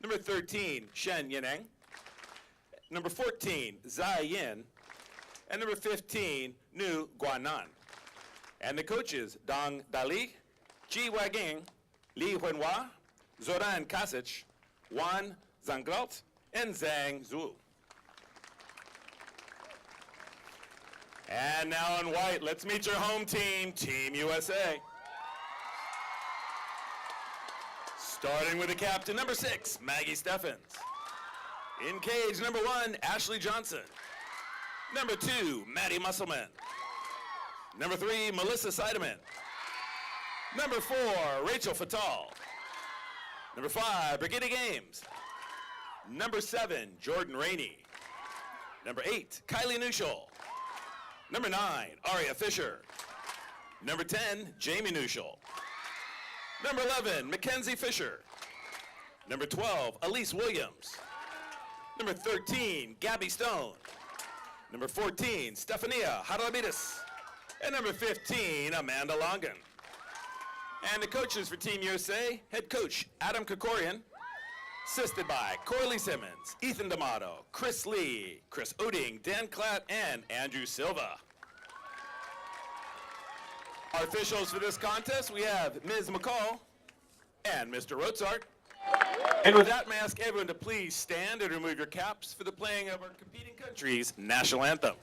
Number 13, Shen Yaneng. Number 14, Zai Yin. And number 15, Nu Guanan. And the coaches, Dong Dali, Ji Waging, Li Huanhua, Zoran Kasic, Wan Zangralt, and Zhang Zhu. And now in white, let's meet your home team, Team USA. Starting with the captain, number 6, Maggie Steffens. In cage, number 1, Ashley Johnson. Number 2, Maddie Musselman. Number 3, Melissa Seidemann. Number 4, Rachel Fatal. Number 5, Brigitte Games. Number 7, Jordan Rainey. Number 8, Kylie Neuschel. Number 9, Aria Fisher. Number 10, Jamie Neuschel. Number 11, Mackenzie Fisher. Number 12, Elise Williams. Number 13, Gabby Stone. Number 14, Stefania Haralamides. And number 15, Amanda Longan. And the coaches for Team USA, head coach Adam Krikorian, assisted by Corley Simmons, Ethan D'Amato, Chris Lee, Chris Oding, Dan Klatt, and Andrew Silva. Our officials for this contest, we have Ms. McCall and Mr. Rotzart. And with that, may I ask everyone to please stand and remove your caps for the playing of our competing country's national anthem.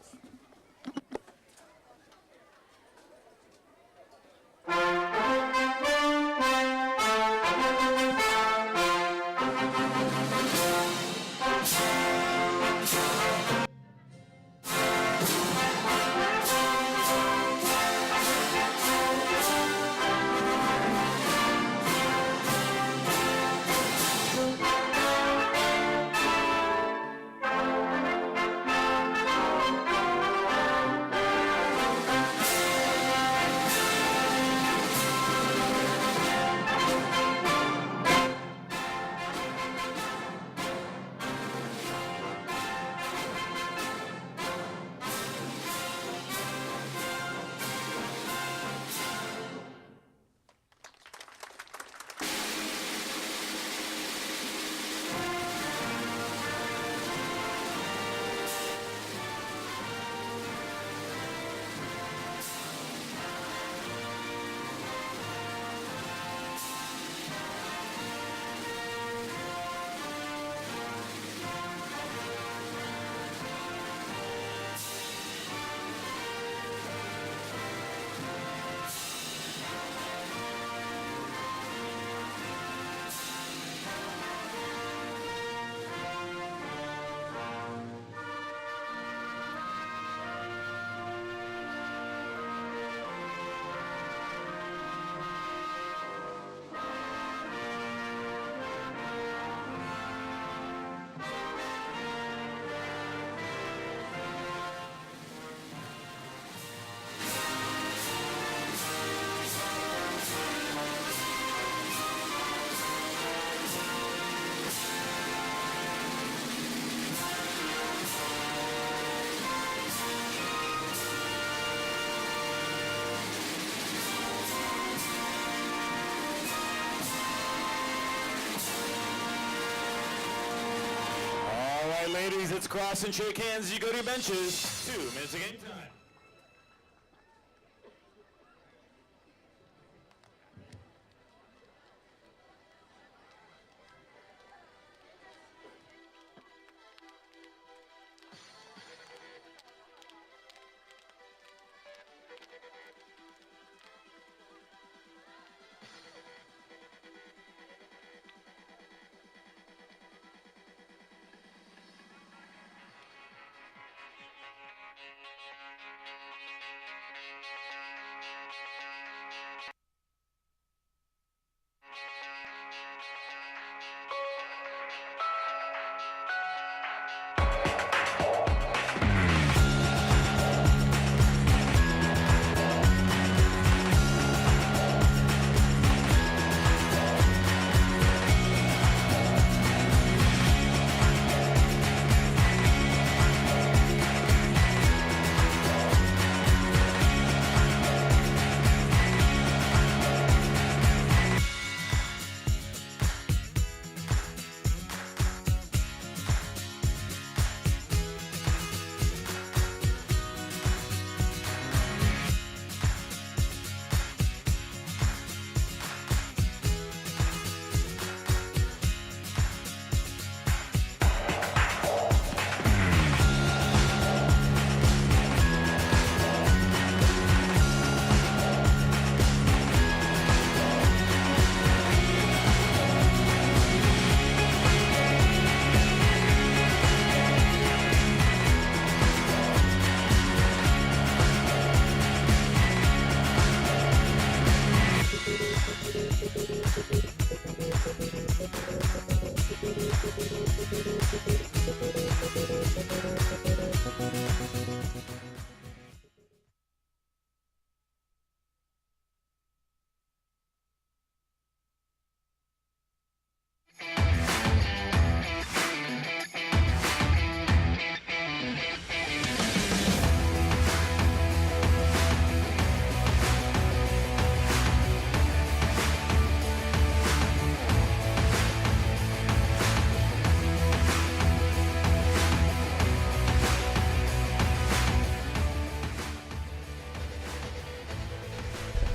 Ladies, it's cross and shake hands as you go to your benches. 2 minutes of game time.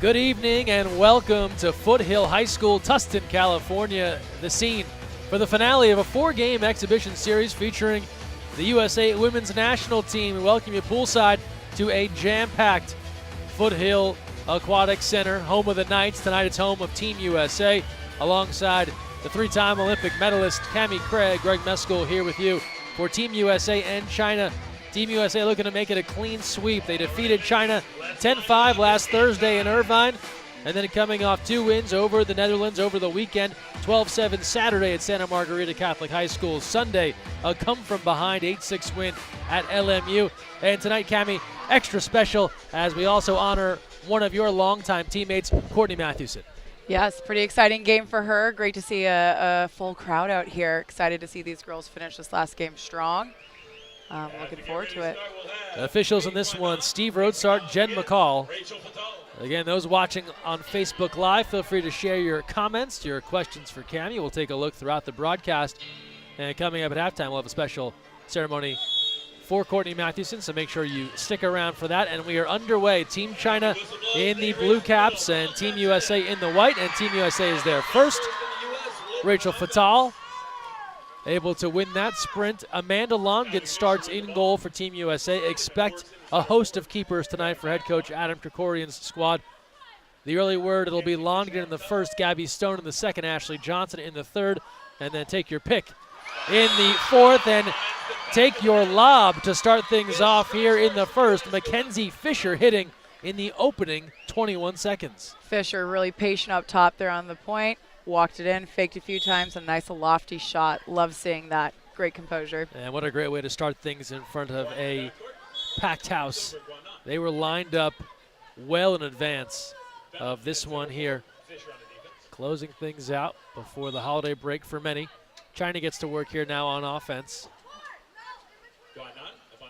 Good evening and welcome to Foothill High School, Tustin, California, the scene for the finale of a 4-game exhibition series featuring the USA Women's National Team. We welcome you poolside to a jam-packed Foothill Aquatic Center, home of the Knights. Tonight it's home of Team USA, alongside the 3-time Olympic medalist Cammie Craig. Greg Meskel here with you for Team USA and China. Team USA looking to make it a clean sweep. They defeated China 10-5 last Thursday in Irvine, and then coming off 2 wins over the Netherlands over the weekend, 12-7 Saturday at Santa Margarita Catholic High School. Sunday, a come-from-behind 8-6 win at LMU. And tonight, Cammie, extra special as we also honor one of your longtime teammates, Courtney Mathewson. Yes, pretty exciting game for her. Great to see a full crowd out here. Excited to see these girls finish this last game strong. Looking forward to it. Officials in this one, Steve Roadsart, Jen McCall. Again, those watching on Facebook Live, feel free to share your comments, your questions for Cammie. We'll take a look throughout the broadcast. And coming up at halftime, we'll have a special ceremony for Courtney Mathewson, so make sure you stick around for that. And we are underway. Team China in the blue caps and Team USA in the white, and Team USA is there first. Rachel Fatal able to win that sprint. Amanda Longan starts in goal for Team USA. Expect a host of keepers tonight for head coach Adam Krikorian's squad. The early word, it'll be Longan in the first, Gabby Stone in the second, Ashley Johnson in the third, and then take your pick in the fourth, and take your lob to start things off here in the first. Mackenzie Fisher hitting in the opening 21 seconds. Fisher really patient up top there on the point. Walked it in, faked a few times, a nice lofty shot. Love seeing that. Great composure. And what a great way to start things in front of a packed house. They were lined up well in advance of this one here. Closing things out before the holiday break for many. China gets to work here now on offense.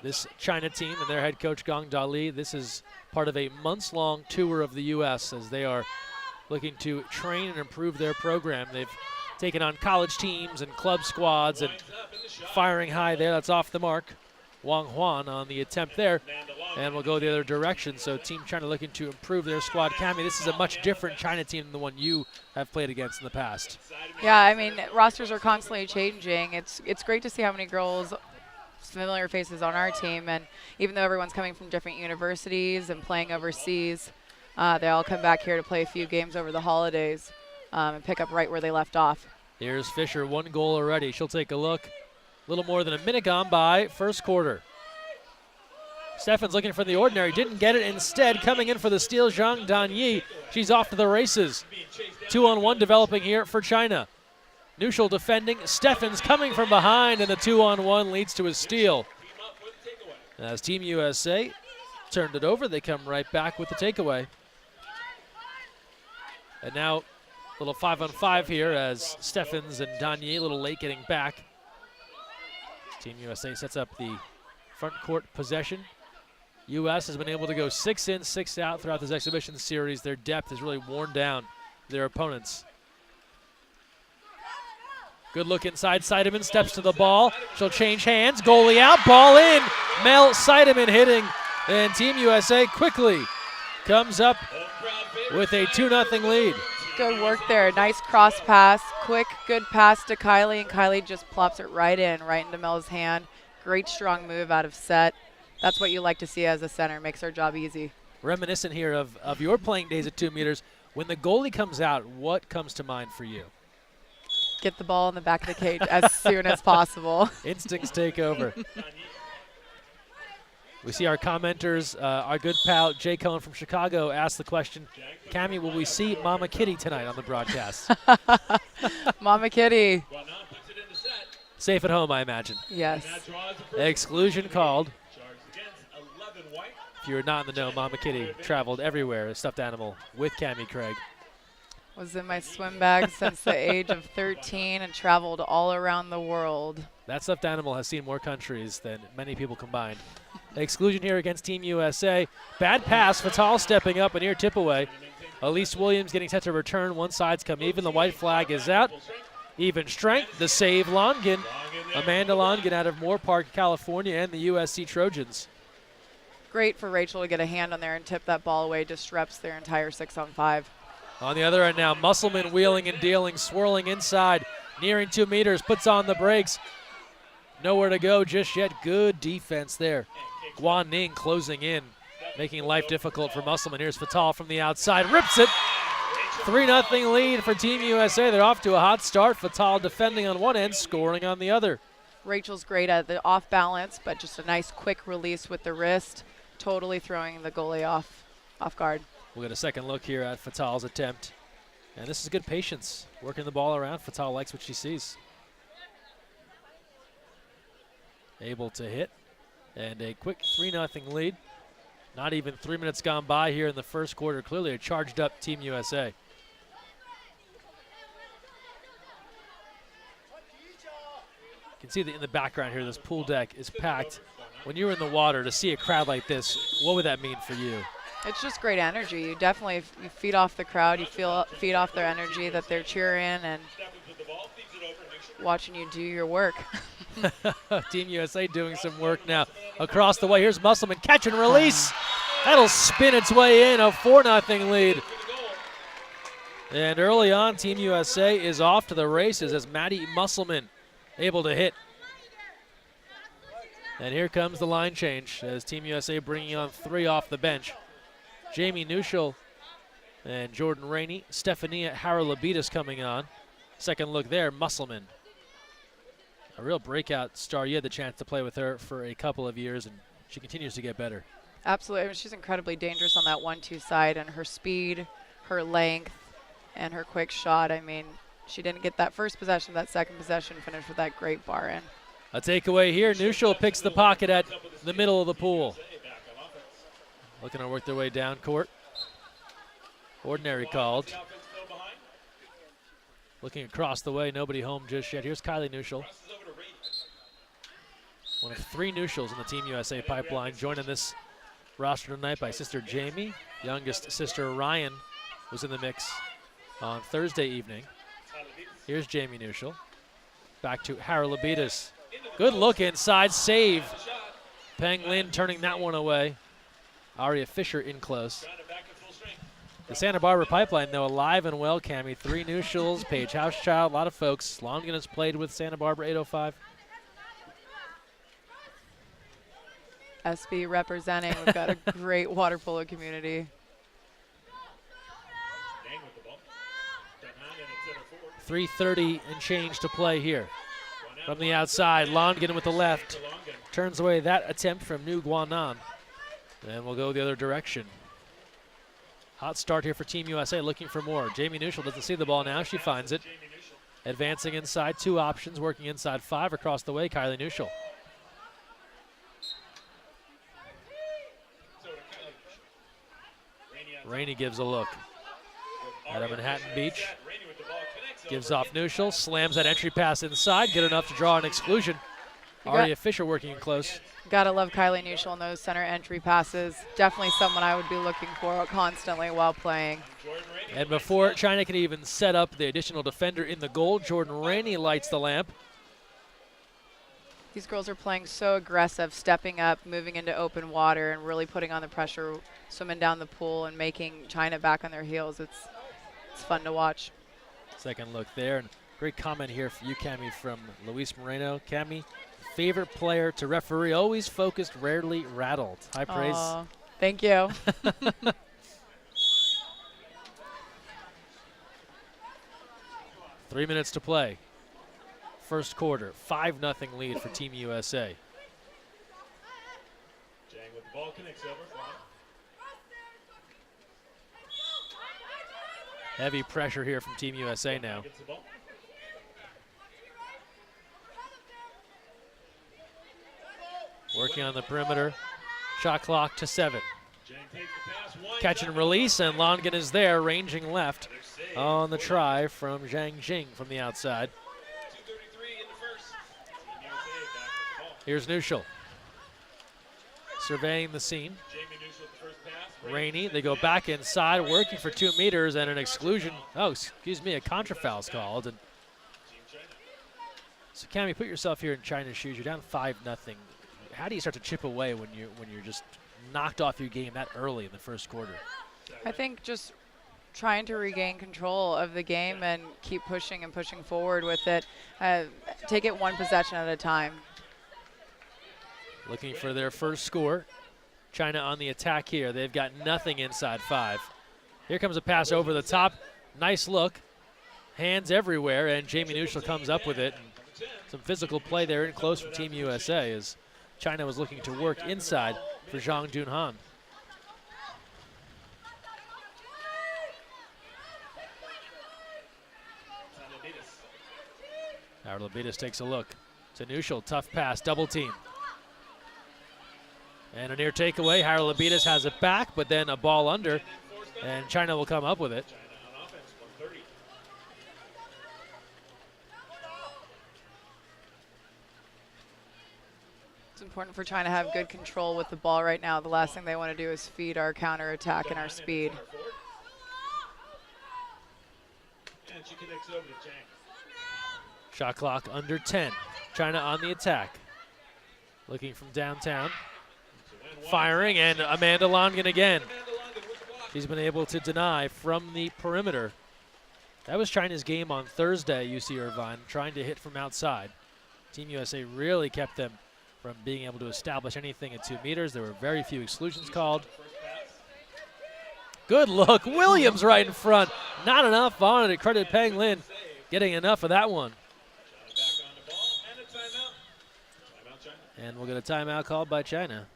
This China team and their head coach Gong Dali, this is part of a months-long tour of the U.S. as they are looking to train and improve their program. They've taken on college teams and club squads and firing high there. That's off the mark. Wang Huan on the attempt there, and we'll go the other direction. So Team China looking to improve their squad. Cammie, this is a much different China team than the one you have played against in the past. Yeah, I mean, rosters are constantly changing. It's great to see how many girls, familiar faces on our team, and even though everyone's coming from different universities and playing overseas, they all come back here to play a few games over the holidays and pick up right where they left off. Here's Fisher, 1 goal already. She'll take a look. A little more than a minute gone by, first quarter. Steffens looking for the ordinary, didn't get it. Instead, coming in for the steal, Zhang Danyi. She's off to the races. 2-on-1 developing here for China. Neuschel defending, Steffens coming from behind, and the 2-on-1 leads to a steal. As Team USA turned it over, they come right back with the takeaway. And now a little 5-on-5 here as Steffens and Danyi a little late getting back. Team USA sets up the front court possession. U.S. has been able to go 6 in, 6 out throughout this exhibition series. Their depth has really worn down their opponents. Good look inside. Seidemann steps to the ball. She'll change hands. Goalie out. Ball in. Mel Seidemann hitting. And Team USA quickly comes up with a 2-0 lead. Good work there. Nice cross pass. Quick, good pass to Kylie, and Kylie just plops it right into Mel's hand. Great strong move out of set. That's what you like to see as a center. Makes our job easy. Reminiscent here of your playing days at 2 meters. When the goalie comes out, what comes to mind for you? Get the ball in the back of the cage as soon as possible. Instincts take over. We see our commenters, our good pal Jay Cohen from Chicago asked the question, Cammie, will we see Mama Kitty tonight on the broadcast? Mama Kitty. Safe at home, I imagine. Yes. Exclusion called. If you're not in the know, Mama Kitty traveled everywhere, a stuffed animal with Cammie Craig. Was in my swim bag since the age of 13 and traveled all around the world. That stuffed animal has seen more countries than many people combined. Exclusion here against Team USA. Bad pass, Fatal stepping up, a near tip away. Elise Williams getting set to return. One side's come even. The white flag is out. Even strength, the save Longin. Amanda Longin out of Moore Park, California, and the USC Trojans. Great for Rachel to get a hand on there and tip that ball away. Disrupts their entire 6-on-5. On the other end now, Musselman wheeling and dealing, swirling inside, nearing 2 meters, puts on the brakes. Nowhere to go just yet. Good defense there. Guan Ning closing in, making life difficult for Musselman. Here's Fatal from the outside, rips it. 3-0 lead for Team USA. They're off to a hot start. Fatal defending on one end, scoring on the other. Rachel's great at the off balance, but just a nice quick release with the wrist, totally throwing the goalie off guard. We'll get a second look here at Fatal's attempt. And this is good patience, working the ball around. Fatal likes what she sees. Able to hit, and a quick 3-0 lead. Not even 3 minutes gone by here in the first quarter. Clearly a charged up Team USA. You can see that in the background here, this pool deck is packed. When you're in the water, to see a crowd like this, what would that mean for you? It's just great energy. You definitely you feed off the crowd. You feed off their energy that they're cheering and watching you do your work. Team USA doing some work now. Across the way, here's Musselman, catch and release. That'll spin its way in, a 4-0 lead. And early on, Team USA is off to the races as Maddie Musselman able to hit. And here comes the line change as Team USA bringing on 3 off the bench. Jamie Nuschel and Jordan Rainey. Stefania Haralabitis coming on. Second look there, Musselman. A real breakout star. You had the chance to play with her for a couple of years, and she continues to get better. Absolutely. I mean, she's incredibly dangerous on that 1-2 side, and her speed, her length, and her quick shot. I mean, she didn't get that first possession, that second possession finished with that great bar in. A takeaway here. Nuschel picks the pocket at the middle of the pool. Looking to work their way down court. Ordinary called. Looking across the way, nobody home just yet. Here's Kylie Nuschel. One of 3 Nuschels in the Team USA pipeline, joining this roster tonight by sister Jamie. Youngest sister Ryan was in the mix on Thursday evening. Here's Jamie Nuschel. Back to Haralabitis. Good look inside, save. Peng Lin turning that one away. Aria Fisher in close. The Santa Barbara pipeline, though, alive and well, Cammie. 3 Nuschels, Paige Housechild, a lot of folks. Longin has played with Santa Barbara 805. SB representing. We've got a great water polo community. 3:30 and change to play here. From the outside, Longin with the left. Turns away that attempt from New Guanan. And we'll go the other direction. Hot start here for Team USA, looking for more. Jamie Nuschel doesn't see the ball now. She finds it. Advancing inside, 2 options, working inside 5 across the way, Kylie Nuschel. Rainey gives a look at a Manhattan Beach. Gives off Nuschel, slams that entry pass inside, good enough to draw an exclusion. Aria Fisher working in close. Gotta love Kylie Nuschel in those center entry passes. Definitely someone I would be looking for constantly while playing. And before China can even set up the additional defender in the goal, Jordan Rainey lights the lamp. These girls are playing so aggressive, stepping up, moving into open water, and really putting on the pressure, swimming down the pool and making China back on their heels. It's fun to watch. Second look there, and great comment here for you, Cammie, from Luis Moreno. Cammie, favorite player to referee, always focused, rarely rattled. High praise. Aww, thank you. 3 minutes to play. First quarter, 5-0 lead for Team USA. Jang with the ball, connects over. Heavy pressure here from Team USA now. working on the perimeter. Shot clock to 7. Jang takes the pass. One Catch and release, and Longan is there, ranging left on the try from Zhang Jing from the outside. 2:33 in the first. Team USA back with the ball. Here's Nuschel. Surveying the scene. Jamie Nuschel with the first pass. Rainey, they go back inside, working for 2 meters, and an exclusion. Oh, excuse me, a contra-foul is called. And Team China. so, Cammie, put yourself here in China's shoes. You're down 5-0. How do you start to chip away when you're just knocked off your game that early in the first quarter? I think just trying to regain control of the game and keep pushing and pushing forward with it. Take it one possession at a time. Looking for their first score. China on the attack here. They've got nothing inside 5. Here comes a pass over the top. Nice look. Hands everywhere, and Jamie Nuschel comes up with it. And some physical play there in close from Team USA as China was looking to work inside for Zhang Junhan. Howard Labidas takes a look to Nuschel. Tough pass, double team. And a near takeaway. Howard Labidas has it back, but then a ball under, and China will come up with it. China on offense, 130. It's important for China to have good control with the ball right now. The last thing they want to do is feed our counterattack and our speed. And she connects it over to Jang. Shot clock under 10. China on the attack. Looking from downtown. Firing, and Amanda Longan again. She's been able to deny from the perimeter. That was China's game on Thursday, UC Irvine, trying to hit from outside. Team USA really kept them from being able to establish anything at 2 meters. There were very few exclusions called. Good look. Williams right in front. Not enough on it. Credit Peng Lin getting enough of that one. Back on the ball, and a timeout. Timeout, China. And we'll get a timeout called by China.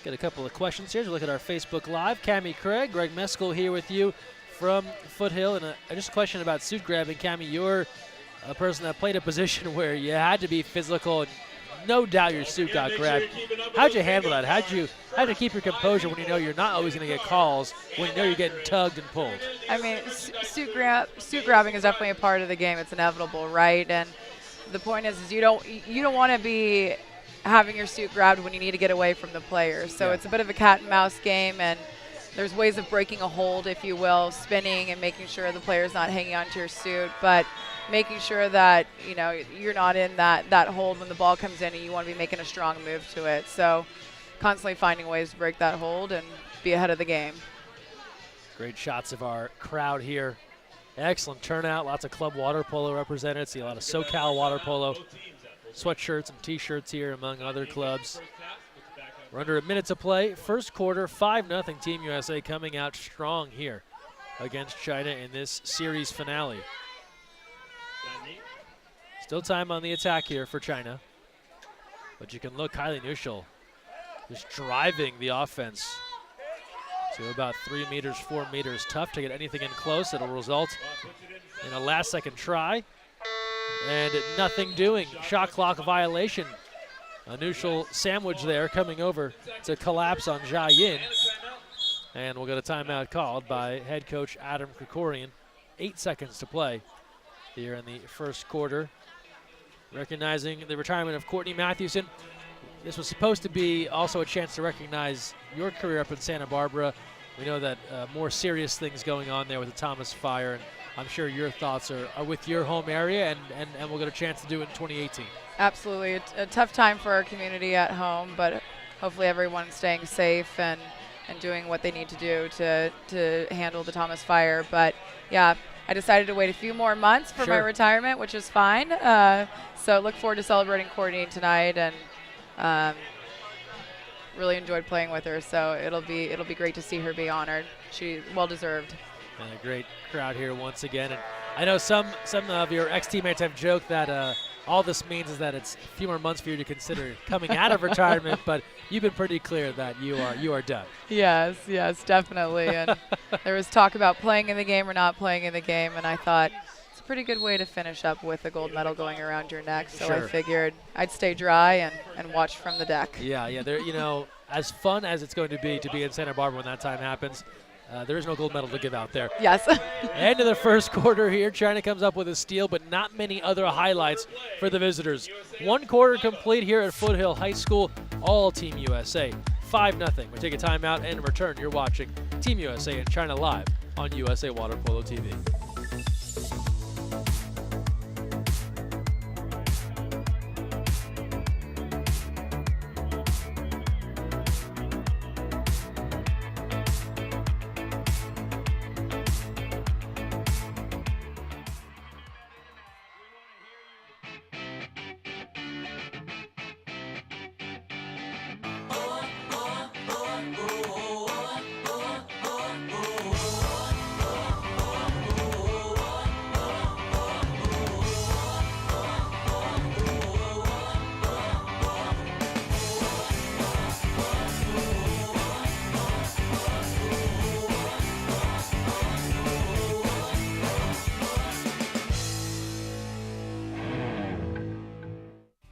Get a couple of questions here. Look at our Facebook Live. Cammie Craig, Greg Meskel here with you from Foothill. And just a question about suit grabbing. Cammie, you're a person that played a position where you had to be physical, and no doubt your suit got grabbed. How'd you handle that? How'd you keep your composure when you know you're not always going to get calls, when you know you're getting tugged and pulled? I mean, suit grabbing is definitely a part of the game. It's inevitable, right? And the point is you don't want to be having your suit grabbed when you need to get away from the player. So it's a bit of a cat and mouse game, and there's ways of breaking a hold, if you will, spinning and making sure the player's not hanging onto your suit, but making sure that you're not in that hold when the ball comes in, and you want to be making a strong move to it. So constantly finding ways to break that hold and be ahead of the game. Great shots of our crowd here. Excellent turnout. Lots of club water polo represented. See a lot of SoCal water polo sweatshirts and T-shirts here, among other clubs. We're under a minute to play. First quarter, 5-0 Team USA coming out strong here against China in this series finale. Still time on the attack here for China. But you can look, Kylie Nuschel just driving the offense to about 3 meters, 4 meters. Tough to get anything in close. It'll result in a last-second try. And nothing doing. Shot clock violation. A Nuschel sandwich there coming over to collapse on Jia Yin. And we'll get a timeout called by head coach Adam Krikorian. 8 seconds to play here in the first quarter. Recognizing the retirement of Courtney Mathewson. This was supposed to be also a chance to recognize your career up in Santa Barbara. We know that more serious things going on there with the Thomas fire, and I'm sure your thoughts are with your home area, and we'll get a chance to do it in 2018. Absolutely. It's a tough time for our community at home, but hopefully everyone's staying safe and doing what they need to do to handle the Thomas fire. But yeah, I decided to wait a few more months for my retirement, which is fine. So look forward to celebrating Courtney tonight, and really enjoyed playing with her. So it'll be great to see her be honored. She's well deserved. And a great crowd here once again. And I know some of your ex-teammates have joked that all this means is that it's a few more months for you to consider coming out of retirement, but you've been pretty clear that you are done. Yes, definitely. And there was talk about playing in the game or not playing in the game, and I thought it's pretty good way to finish up with a gold medal going around your neck. So Sure. I figured I'd stay dry and watch from the deck. Yeah. There, as fun as it's going to be in Santa Barbara when that time happens, there is no gold medal to give out there. Yes. End of the first quarter here. China comes up with a steal, but not many other highlights for the visitors. 1 quarter complete here at Foothill High School. All Team USA. 5-0. We take a timeout and in return, you're watching Team USA and China live on USA Water Polo TV.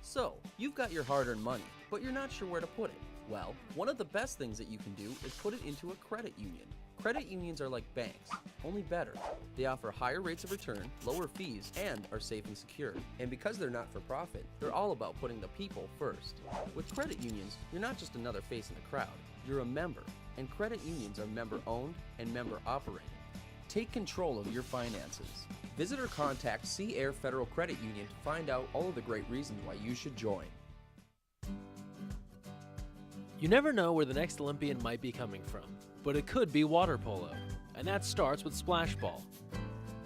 So, you've got your hard-earned money, but you're not sure where to put it. Well, one of the best things that you can do is put it into a credit union. Credit unions are like banks, only better. They offer higher rates of return, lower fees, and are safe and secure. And because they're not for profit, they're all about putting the people first. With credit unions, you're not just another face in the crowd, you're a member. And credit unions are member-owned and member-operated. Take control of your finances. Visit or contact Sea Air Federal Credit Union to find out all of the great reasons why you should join. You never know where the next Olympian might be coming from, but it could be water polo, and that starts with Splash Ball.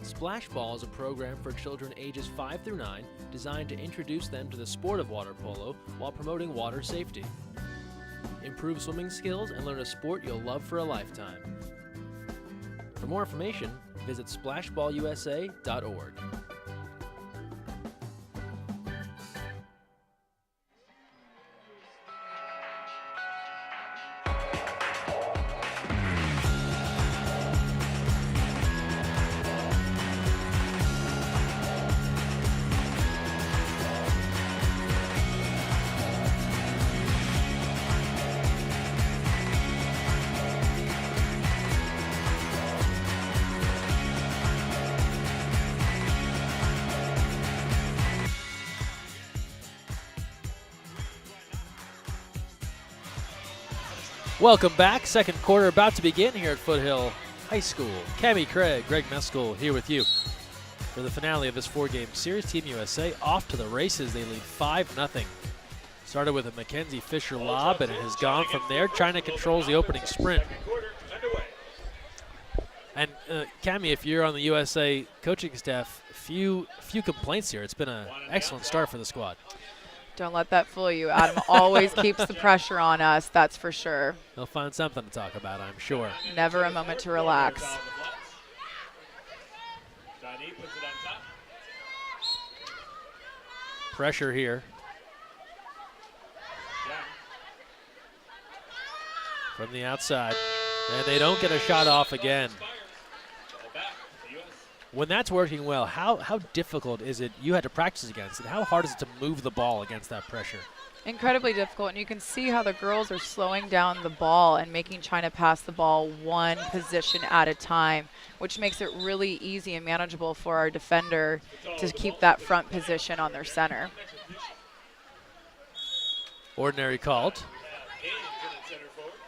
Splash Ball is a program for children ages 5 through 9 designed to introduce them to the sport of water polo while promoting water safety. Improve swimming skills and learn a sport you'll love for a lifetime. For more information, visit splashballusa.org. Welcome back. Second quarter about to begin here at Foothill High School. Cammie Craig, Greg Meskel here with you for the finale of this 4-game series. Team USA off to the races. They lead 5-0. Started with a Mackenzie Fisher lob, and it has gone from there. China controls the opening sprint. And Cammie, if you're on the USA coaching staff, few complaints here. It's been an excellent start for the squad. Don't let that fool you. Adam always keeps the pressure on us, that's for sure. They'll find something to talk about, I'm sure. Never a moment to relax. Pressure here. From the outside. And they don't get a shot off again. When that's working well, how difficult is it? You had to practice against it. How hard is it to move the ball against that pressure? Incredibly difficult, and you can see how the girls are slowing down the ball and making China pass the ball one position at a time, which makes it really easy and manageable for our defender to keep that front position on their center. Ordinary called.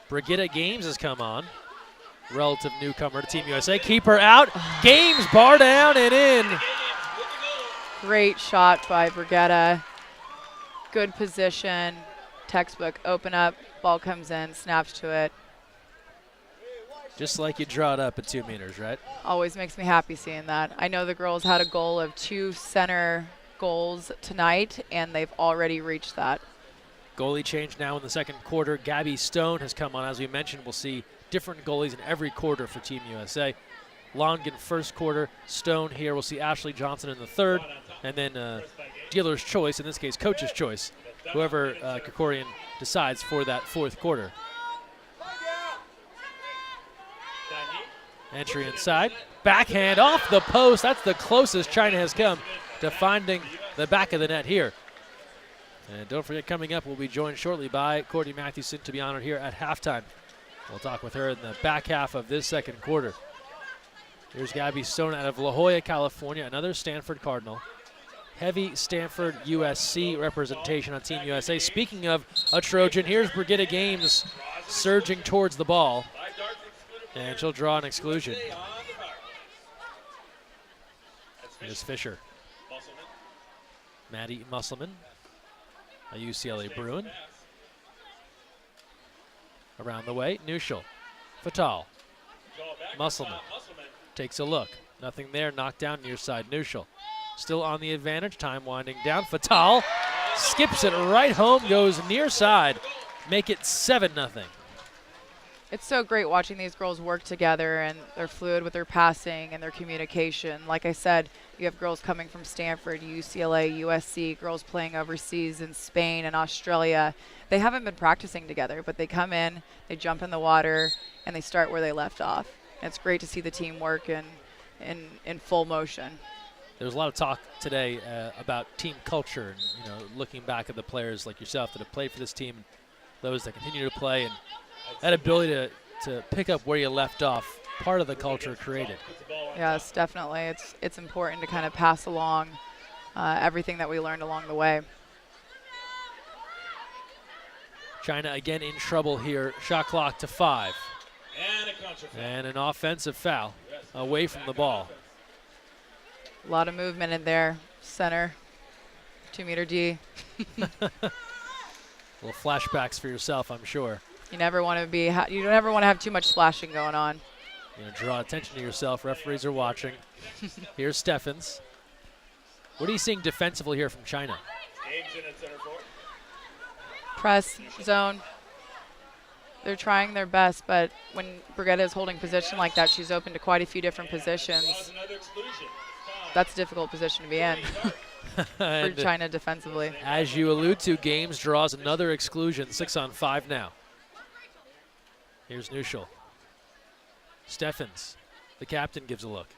Brigitte Games has come on. Relative newcomer to Team USA. Keeper out. Games bar down and in. Great shot by Brigitte. Good position. Textbook. Open up. Ball comes in. Snaps to it. Just like you draw it up at 2 meters, right? Always makes me happy seeing that. I know the girls had a goal of 2 center goals tonight, and they've already reached that. Goalie change now in the second quarter. Gabby Stone has come on. As we mentioned, we'll see different goalies in every quarter for Team USA. Longan first quarter, Stone here. We'll see Ashley Johnson in the third, and then dealer's choice, in this case coach's choice, whoever Krikorian decides for that fourth quarter. Entry inside. Backhand off the post. That's the closest China has come to finding the back of the net here. And don't forget, coming up, we'll be joined shortly by Courtney Mathewson to be honored here at halftime. We'll talk with her in the back half of this second quarter. Here's Gabby Stone out of La Jolla, California, another Stanford Cardinal. Heavy Stanford USC representation on Team USA. Speaking of a Trojan, here's Brigitte Games surging towards the ball. And she'll draw an exclusion. Here's Fisher. Maddie Musselman, a UCLA Bruin. Around the way, Neuschel. Fatal. Musselman takes a look. Nothing there, knocked down near side Neuschel. Still on the advantage, time winding down. Fatal skips it right home, goes near side. Make it 7-0. It's so great watching these girls work together, and they're fluid with their passing and their communication. Like I said, you have girls coming from Stanford, UCLA, USC, girls playing overseas in Spain and Australia. They haven't been practicing together, but they come in, they jump in the water, and they start where they left off. And it's great to see the team work in full motion. There's a lot of talk today about team culture, and looking back at the players like yourself that have played for this team, and those that continue to play, and that ability to pick up where you left off, part of the culture created. Yes, definitely. It's important to kind of pass along everything that we learned along the way. China again in trouble here. Shot clock to 5. And an offensive foul away from the ball. A lot of movement in there. Center, 2-meter D. Little flashbacks for yourself, I'm sure. You never want to you don't ever want to have too much splashing going on. Draw attention to yourself. Referees are watching. Here's Steffens. What are you seeing defensively here from China? Press, zone. They're trying their best, but when Brigitte is holding position like that, she's open to quite a few different positions. That's a difficult position to be in for China defensively. As you allude to, Games draws another exclusion, 6-on-5 now. Here's Neuschel. Steffens, the captain, gives a look.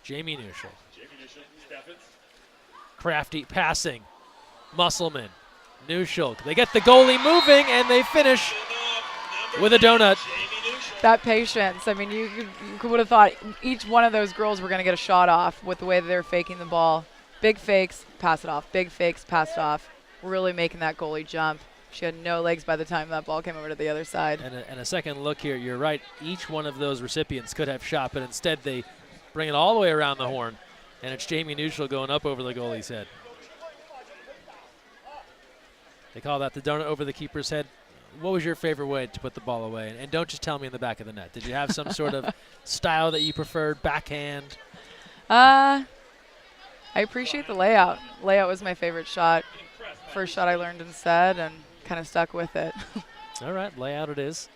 Jamie Neuschel. Crafty passing. Musselman. Neuschel. They get the goalie moving, and they finish with a donut. That patience. I mean, you would have thought each one of those girls were going to get a shot off with the way that they're faking the ball. Big fakes, pass it off. Big fakes, pass it off. Really making that goalie jump. She had no legs by the time that ball came over to the other side. And a second look here, you're right. Each one of those recipients could have shot, but instead they bring it all the way around the horn, and it's Jamie Neuschel going up over the goalie's head. They call that the donut over the keeper's head. What was your favorite way to put the ball away? And don't just tell me in the back of the net. Did you have some sort of style that you preferred, backhand? I appreciate the layout. Layout was my favorite shot. First shot I learned and said, and kind of stuck with it. All right, layout it is.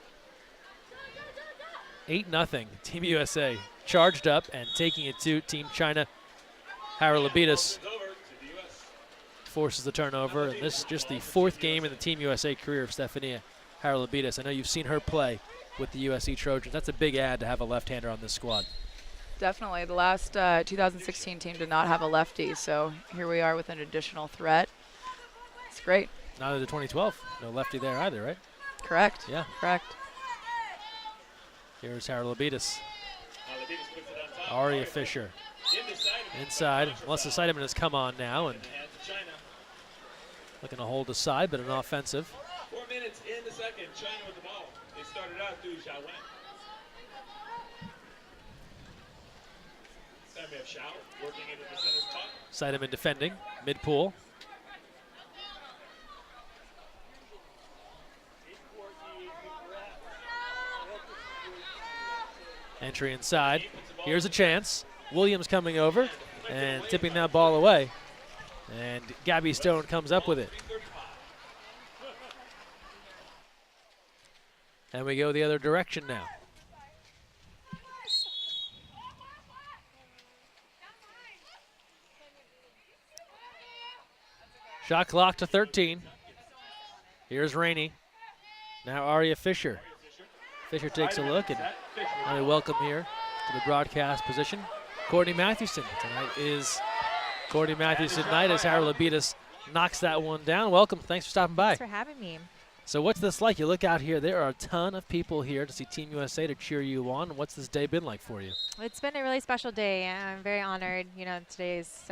8-0. Team USA charged up and taking it to Team China. Haralabitis forces the turnover, and this is just the 4th game in the Team USA career of Stephania Haralabitis. I know you've seen her play with the USC Trojans. That's a big add to have a left-hander on this squad. Definitely. The last 2016 team did not have a lefty, so here we are with an additional threat. It's great. Neither the 2012. No lefty there either, right? Correct. Yeah. Correct. Here's Haralabitis. Aria Fisher. Inside. Melissa Seidemann has come on now and looking to hold aside, but an offensive. 4 minutes in the second. China with the ball. They started out through Xiao Wen. Time we have Xiao working into the center spot. Seidemann defending. Mid-pool. Entry inside. Here's a chance. Williams coming over and tipping that ball away. And Gabby Stone comes up with it. And we go the other direction now. Shot clock to 13. Here's Rainey. Now Aria Fisher. Fisher takes a look, and I welcome here to the broadcast position Courtney Mathewson. Tonight is Courtney Mathewson night as Harold Abitas knocks that one down. Welcome. Thanks for stopping by. Thanks for having me. So what's this like? You look out here, there are a ton of people here to see Team USA to cheer you on. What's this day been like for you? It's been a really special day. I'm very honored. You know, today's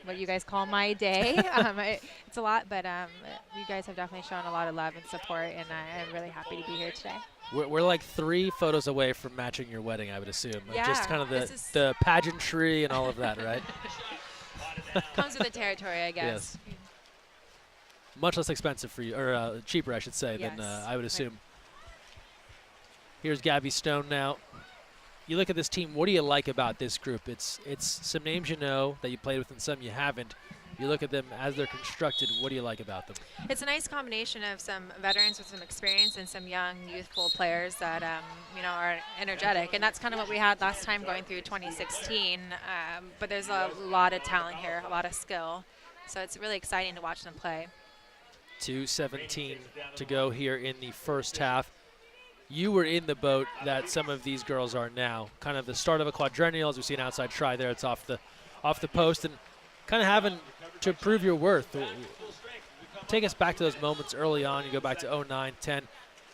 what you guys call my day. It's a lot, but you guys have definitely shown a lot of love and support, and I'm really happy to be here today. We're like 3 photos away from matching your wedding, I would assume. Yeah, just kind of the pageantry and all of that, right? Comes with the territory, I guess. Yes. Much less expensive for you, or cheaper, I should say, than Yes. I would assume. Here's Gabby Stone now. You look at this team, what do you like about this group? It's some names you know that you played with and some you haven't. You look at them as they're constructed, what do you like about them? It's a nice combination of some veterans with some experience and some young, youthful players that you know, are energetic, and that's kind of what we had last time going through 2016. But there's a lot of talent here, a lot of skill, so it's really exciting to watch them play. 2:17 to go here in the first half. You were in the boat that some of these girls are now. Kind of the start of a quadrennial, as we see an outside try there. It's off the post, and kind of having to prove your worth. Take us back to those moments early on. You go back to 09, 10.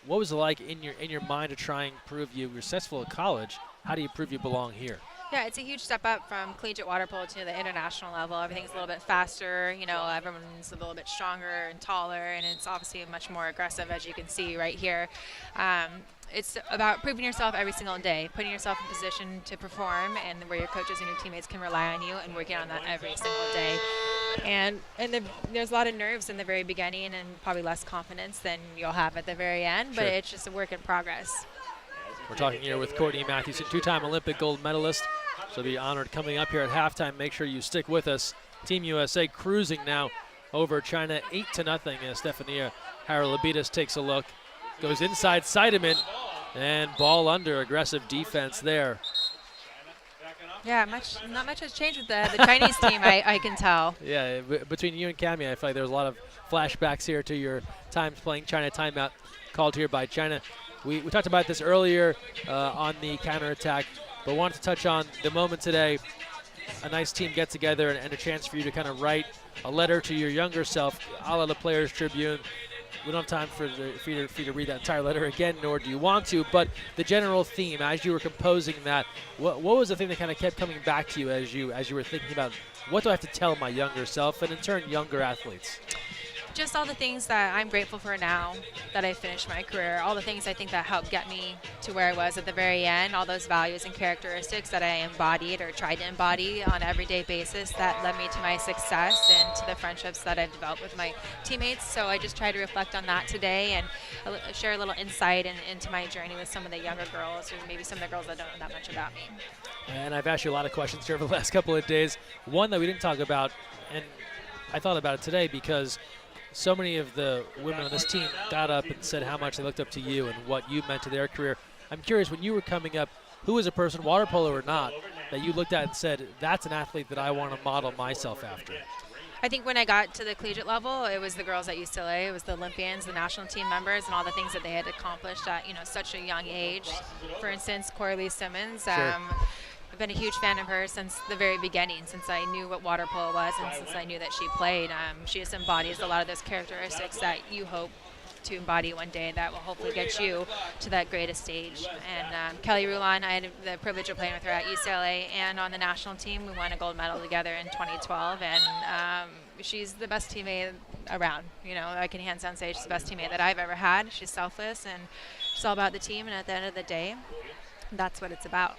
What was it like in your mind to try and prove you were successful at college? How do you prove you belong here? Yeah, it's a huge step up from collegiate water polo to the international level. Everything's a little bit faster, you know, everyone's a little bit stronger and taller, and it's obviously much more aggressive, as you can see right here. It's about proving yourself every single day, putting yourself in position to perform, and where your coaches and your teammates can rely on you, and working on that every single day. And there's a lot of nerves in the very beginning, and probably less confidence than you'll have at the very end, but Sure. it's just a work in progress. We're talking here with Courtney Mathewson, 2-time Olympic gold medalist. She'll be honored coming up here at halftime. Make sure you stick with us. Team USA cruising now over China 8-0 as Stefania Haralabitis takes a look. Goes inside Seidemann, and ball under. Aggressive defense there. Yeah, not much has changed with the Chinese team, I can tell. Yeah, between you and Cami, I feel like there's a lot of flashbacks here to your times playing China. Timeout called here by China. We talked about this earlier on the counterattack, but wanted to touch on the moment today. A nice team get together and a chance for you to kind of write a letter to your younger self, a la the Players Tribune. We don't have time for you to read that entire letter again, nor do you want to, but the general theme, as you were composing that, what was the thing that kind of kept coming back to you as you were thinking about, what do I have to tell my younger self, and in turn, younger athletes? Just all the things that I'm grateful for now that I finished my career, all the things I think that helped get me to where I was at the very end, all those values and characteristics that I embodied or tried to embody on an everyday basis that led me to my success and to the friendships that I've developed with my teammates. So I just try to reflect on that today and share a little insight into my journey with some of the younger girls, or maybe some of the girls that don't know that much about me. And I've asked you a lot of questions here over the last couple of days. One that we didn't talk about, and I thought about it today because so many of the women on this team got up and said how much they looked up to you and what you meant to their career. I'm curious, when you were coming up, who was a person, water polo or not, that you looked at and said, that's an athlete that I want to model myself after? I think when I got to the collegiate level, it was the girls at UCLA, it was the Olympians, the national team members, and all the things that they had accomplished at, you know, such a young age. For instance, Coralie Simmons. Sure. I've been a huge fan of her since the very beginning, since I knew what water polo was and since I knew that she played. She just embodies a lot of those characteristics that you hope to embody one day that will hopefully get you to that greatest stage. And Kelly Rulon, I had the privilege of playing with her at UCLA and on the national team. We won a gold medal together in 2012, and she's the best teammate around. You know, I can hands down say she's the best teammate that I've ever had. She's selfless, and she's all about the team, and at the end of the day, that's what it's about.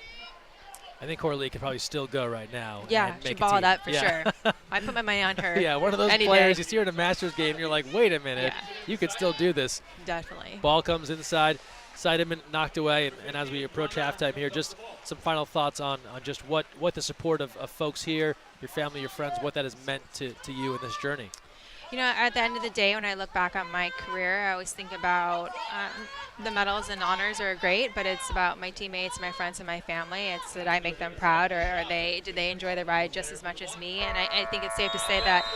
I think Coralie could probably still go right now. Yeah, and she make a balled team. up for Yeah. sure. I put my money on her. Yeah, one of those any players, day. you see her in a Masters game, and you're like, wait a minute, Yeah. you could still do this. Definitely. Ball comes inside, Seidemann knocked away, and as we approach halftime here, just some final thoughts on just what the support of folks here, your family, your friends, what that has meant to you in this journey. You know, at the end of the day, when I look back on my career, I always think about the medals and honors are great, but it's about my teammates, my friends, and my family. It's that I make them proud, or did they enjoy the ride just as much as me? And I think it's safe to say that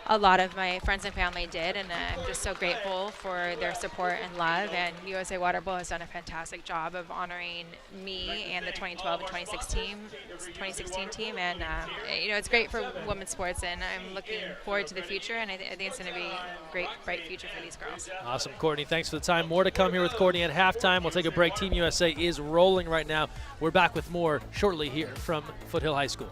a lot of my friends and family did, and I'm just so grateful for their support and love. And USA Water Polo has done a fantastic job of honoring me and the 2012 and 2016 team. And it's great for women's sports, and I'm looking forward to the future. And I think it's going to be a great, bright future for these girls. Awesome, Courtney. Thanks for the time. More to come here with Courtney at halftime. We'll take a break. Team USA is rolling right now. We're back with more shortly here from Foothill High School.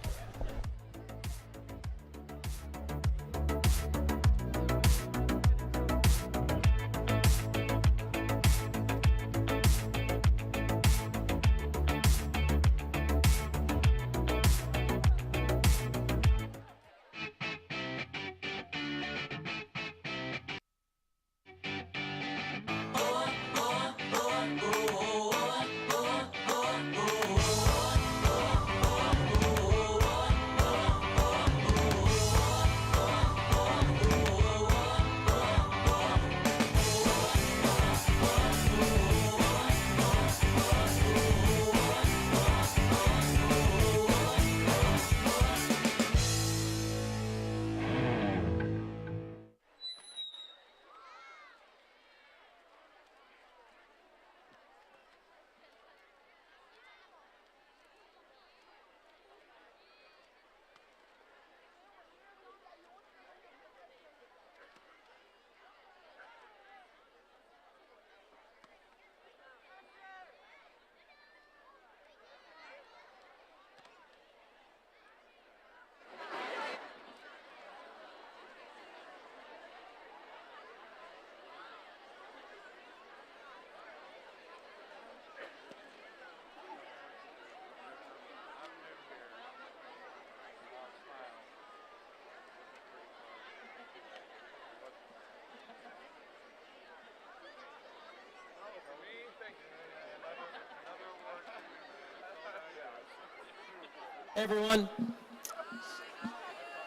Hey everyone,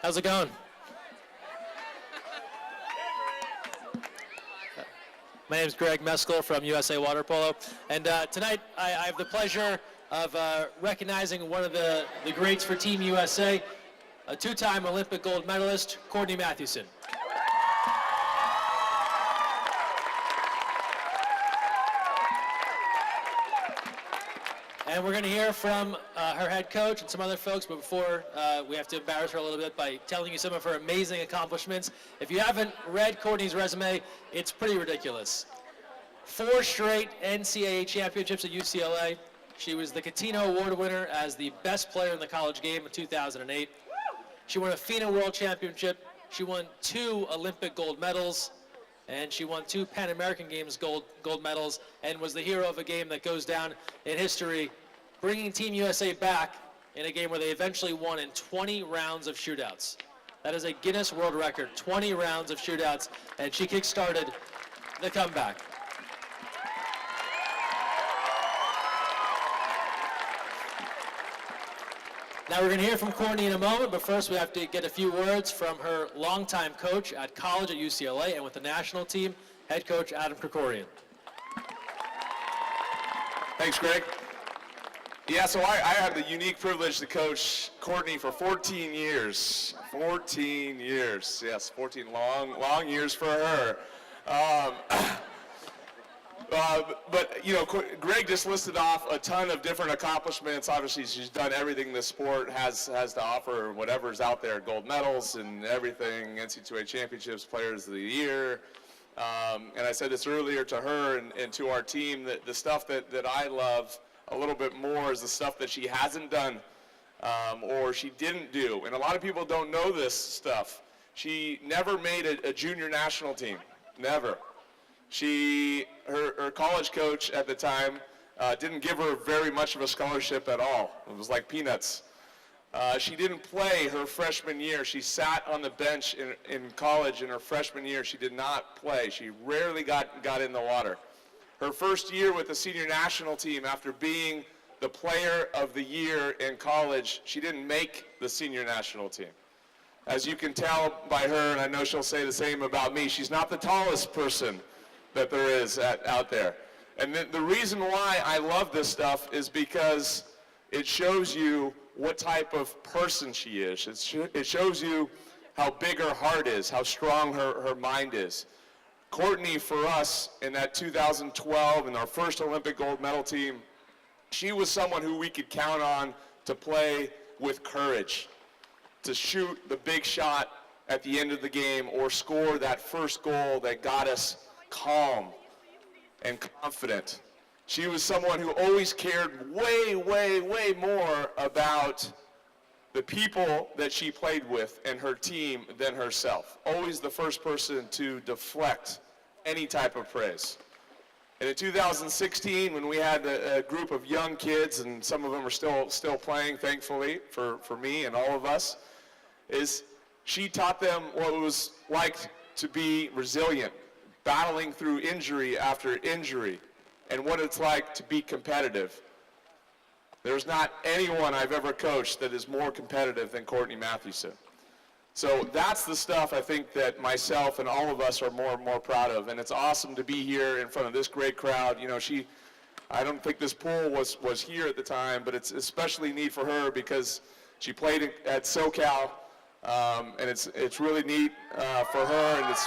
how's it going? My name is Greg Meskel from USA Water Polo, and tonight I have the pleasure of recognizing one of the greats for Team USA, a two-time Olympic gold medalist, Courtney Mathewson. And we're going to hear from her head coach and some other folks, but before we have to embarrass her a little bit by telling you some of her amazing accomplishments. If you haven't read Courtney's resume, it's pretty ridiculous. 4 straight NCAA championships at UCLA. She was the Catino Award winner as the best player in the college game in 2008. She won a FINA World Championship. She won 2 Olympic gold medals. And she won 2 Pan American Games gold medals and was the hero of a game that goes down in history, bringing Team USA back in a game where they eventually won in 20 rounds of shootouts. That is a Guinness World Record, 20 rounds of shootouts, and she kick-started the comeback. Now we're going to hear from Courtney in a moment, but first we have to get a few words from her longtime coach at college at UCLA and with the national team, head coach Adam Krikorian. Thanks, Greg. Yeah, so I had the unique privilege to coach Courtney for 14 years. 14 years, yes, 14 long years for her. But you know, Greg just listed off a ton of different accomplishments. Obviously, she's done everything the sport has to offer, whatever's out there, gold medals and everything, NCAA championships, players of the year. And I said this earlier to her and to our team, that the stuff that I love a little bit more is the stuff that she hasn't done or she didn't do. And a lot of people don't know this stuff. She never made a junior national team, never. Her college coach at the time didn't give her very much of a scholarship at all. It was like peanuts. She didn't play her freshman year. She sat on the bench in college in her freshman year. She did not play. She rarely got in the water. Her first year with the senior national team, after being the player of the year in college, she didn't make the senior national team. As you can tell by her, and I know she'll say the same about me, she's not the tallest person that there is out there. And the reason why I love this stuff is because it shows you what type of person she is. It shows you how big her heart is, how strong her mind is. Courtney, for us, in that 2012 and our first Olympic gold medal team, she was someone who we could count on to play with courage, to shoot the big shot at the end of the game or score that first goal that got us calm and confident. She was someone who always cared way, way, way more about the people that she played with and her team than herself. Always the first person to deflect any type of praise. And in 2016, when we had a group of young kids, and some of them are still playing, thankfully, for me and all of us, is she taught them what it was like to be resilient, battling through injury after injury, and what it's like to be competitive. There's not anyone I've ever coached that is more competitive than Courtney Mathewson. So that's the stuff I think that myself and all of us are more and more proud of, and it's awesome to be here in front of this great crowd. You know, I don't think this pool was here at the time, but it's especially neat for her because she played at SoCal, and it's really neat for her, and it's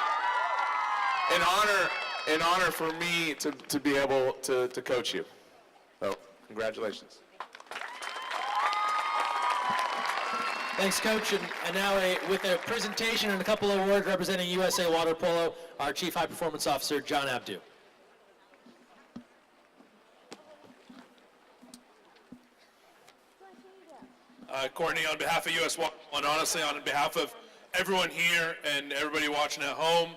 an honor for me to be able to coach you. So congratulations. Thanks, Coach. And now with a presentation and a couple of words representing USA Water Polo, our Chief High Performance Officer, John Abdu. Courtney, on behalf of US Water Polo, and honestly on behalf of everyone here and everybody watching at home,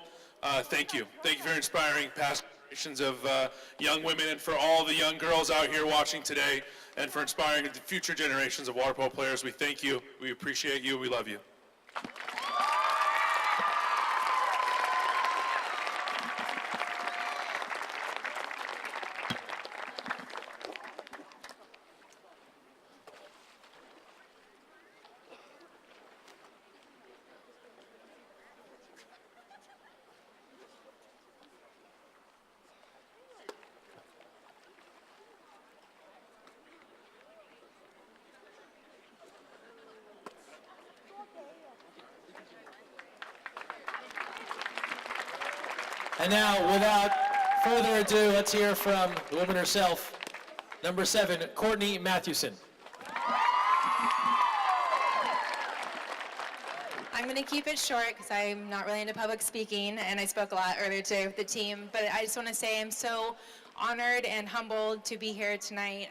thank you. Thank you for inspiring past generations of young women and for all the young girls out here watching today, and for inspiring the future generations of water polo players. We thank you, we appreciate you, we love you. And now, without further ado, let's hear from the woman herself, number 7, Courtney Mathewson. I'm going to keep it short because I'm not really into public speaking, and I spoke a lot earlier today with the team, but I just want to say I'm so honored and humbled to be here tonight.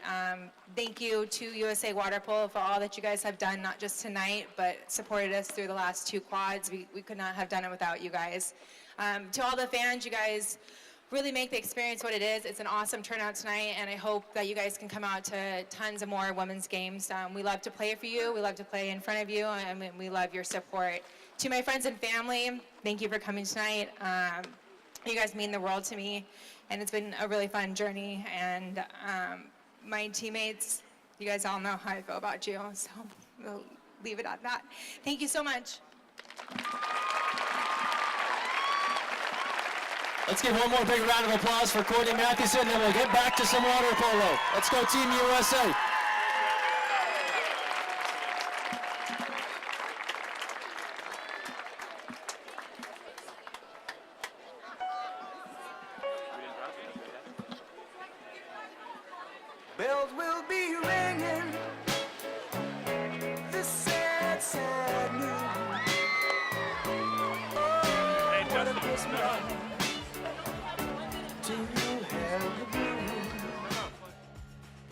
Thank you to USA Water Polo for all that you guys have done, not just tonight, but supported us through the last 2 quads. We could not have done it without you guys. To all the fans, you guys really make the experience what it is. It's an awesome turnout tonight, and I hope that you guys can come out to tons of more women's games. We love to play for you. We love to play in front of you, and we love your support. To my friends and family, thank you for coming tonight. You guys mean the world to me, and it's been a really fun journey. And my teammates, you guys all know how I feel about you, so we'll leave it at that. Thank you so much. Let's give one more big round of applause for Courtney Mathewson, and we'll get back to some water polo. Let's go Team USA. Bells will be ringing this sad, sad news. Oh, what a Christmas.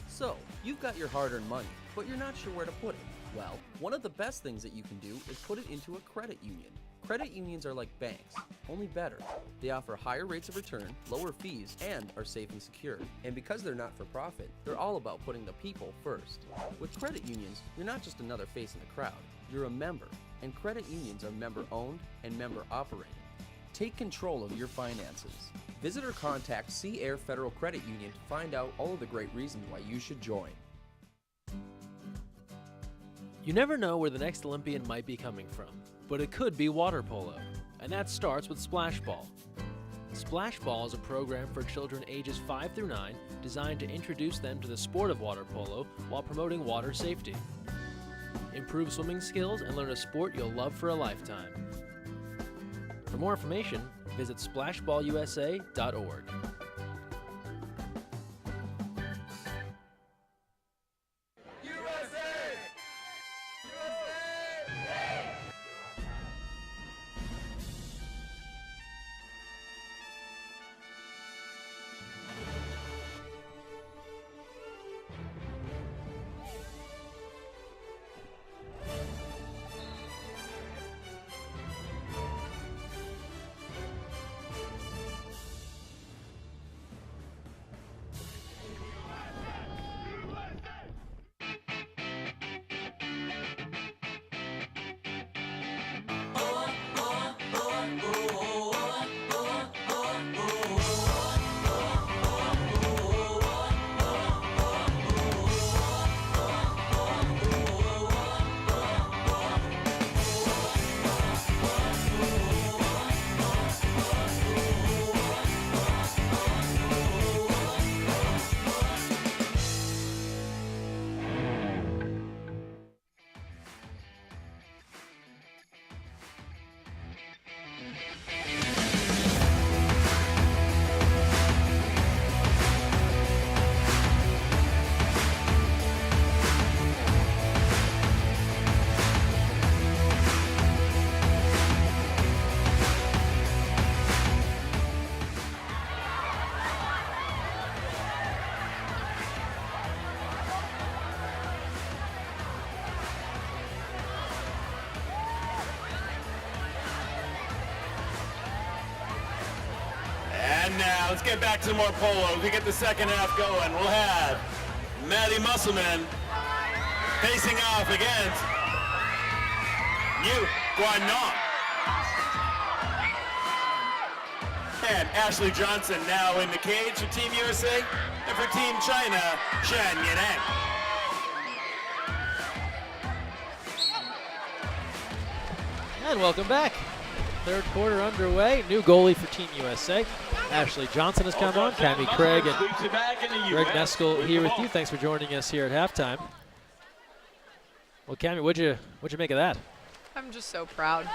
So, you've got your hard-earned money, but you're not sure where to put it. Well, one of the best things that you can do is put it into a credit union. Credit unions are like banks, only better. They offer higher rates of return, lower fees, and are safe and secure. And because they're not for profit, they're all about putting the people first. With credit unions, you're not just another face in the crowd, you're a member. And credit unions are member-owned and member-operated. Take control of your finances. Visit or contact Sea Air Federal Credit Union to find out all of the great reasons why you should join. You never know where the next Olympian might be coming from, but it could be water polo, and that starts with Splash Ball. Splash Ball is a program for children ages 5 through 9 designed to introduce them to the sport of water polo while promoting water safety. improve swimming skills, and learn a sport you'll love for a lifetime. For more information, visit splashballusa.org. And now, let's get back to more polo. We get the second half going. We'll have Maddie Musselman facing off against Yu Guanong. And Ashley Johnson now in the cage for Team USA, and for Team China, Shen Yanang. And welcome back. Third quarter underway. New goalie for Team USA. Ashley Johnson has come on. Cammie Craig and Greg Neskel here with you. Thanks for joining us here at halftime. Well, Cammie, what'd you make of that? I'm just so proud.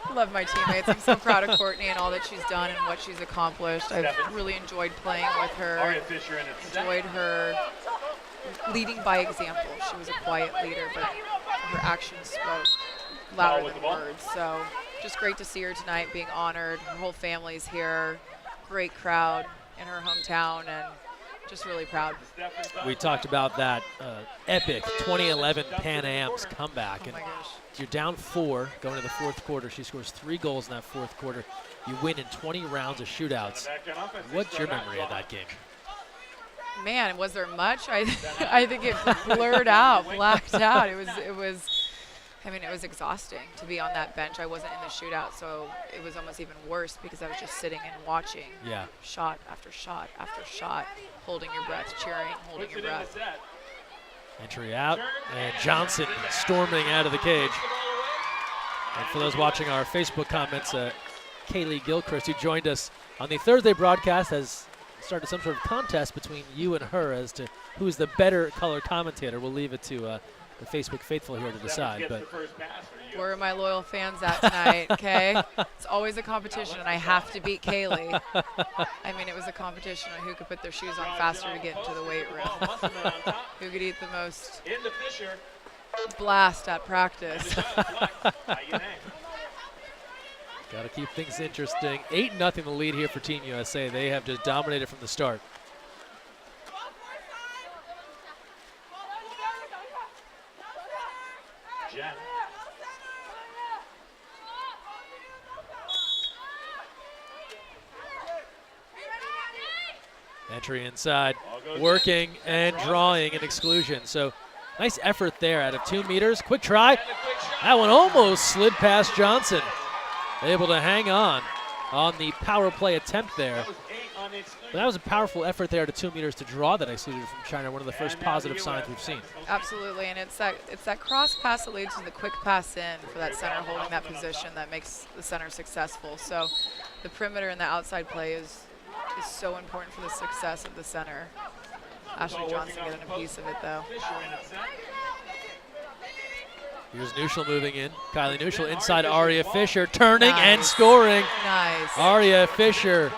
I love my teammates. I'm so proud of Courtney and all that she's done and what she's accomplished. I've really enjoyed playing with her. Enjoyed her leading by example. She was a quiet leader, but her actions spoke louder than words. So just great to see her tonight being honored. Her whole family's here. Great crowd in her hometown, and just really proud. We talked about that epic 2011 Pan Am's comeback. And my gosh. you're down 4 going to the fourth quarter. She scores 3 goals in that fourth quarter. You win in 20 rounds of shootouts. What's your memory of that game? Man, was there much? I think it blurred out, blacked out. It was exhausting to be on that bench. I wasn't in the shootout, so it was almost even worse because I was just sitting and watching. Yeah. Shot after shot after shot, holding your breath, cheering, holding your breath. Entry out, and Johnson storming out of the cage. And for those watching our Facebook comments, Kaylee Gilchrist, who joined us on the Thursday broadcast, has started some sort of contest between you and her as to who is the better color commentator. We'll leave it to the Facebook faithful here to decide. But where are my loyal fans at tonight, okay? It's always a competition, and I have to beat Kaylee. I mean, it was a competition on who could put their shoes on faster to get into the weight room. Who could eat the most blast at practice. Got to keep things interesting. 8-0 the lead here for Team USA. They have just dominated from the start. Entry inside, working and drawing an exclusion. So nice effort there out of 2 meters. Quick try. That one almost slid past Johnson. Able to hang on the power play attempt there. But that was a powerful effort there to 2 meters to draw that exclusion from China. One of the first positive signs we've seen. Absolutely, and it's that cross pass that leads to the quick pass in for that center holding that position that makes the center successful. So the perimeter and the outside play is so important for the success of the center. Ashley Johnson getting a piece of it though. Here's Neuschel moving in. Kylie Neuschel inside Aria Fisher, turning and Nice. scoring. Nice. Aria Fisher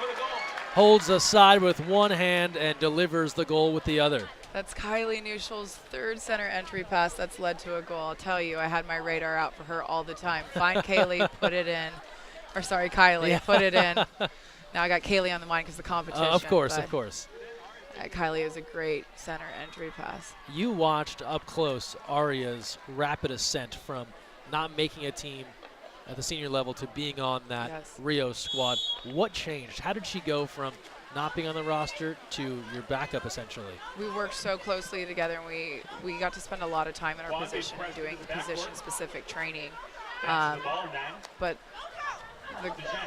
holds the side with one hand and delivers the goal with the other. That's Kylie Neuschel's third center entry pass that's led to a goal. I'll tell you, I had my radar out for her all the time. Find Kaylee, put it in. Or sorry, Kylie, Yeah. put it in. Now I got Kaylee on the mind because the competition. Of course, but, of course. Kylie is a great center entry pass. You watched up close Aria's rapid ascent from not making a team at the senior level to being on that Yes. Rio squad. What changed? How did she go from not being on the roster to your backup essentially? We worked so closely together, and we got to spend a lot of time in our position doing position-specific training. But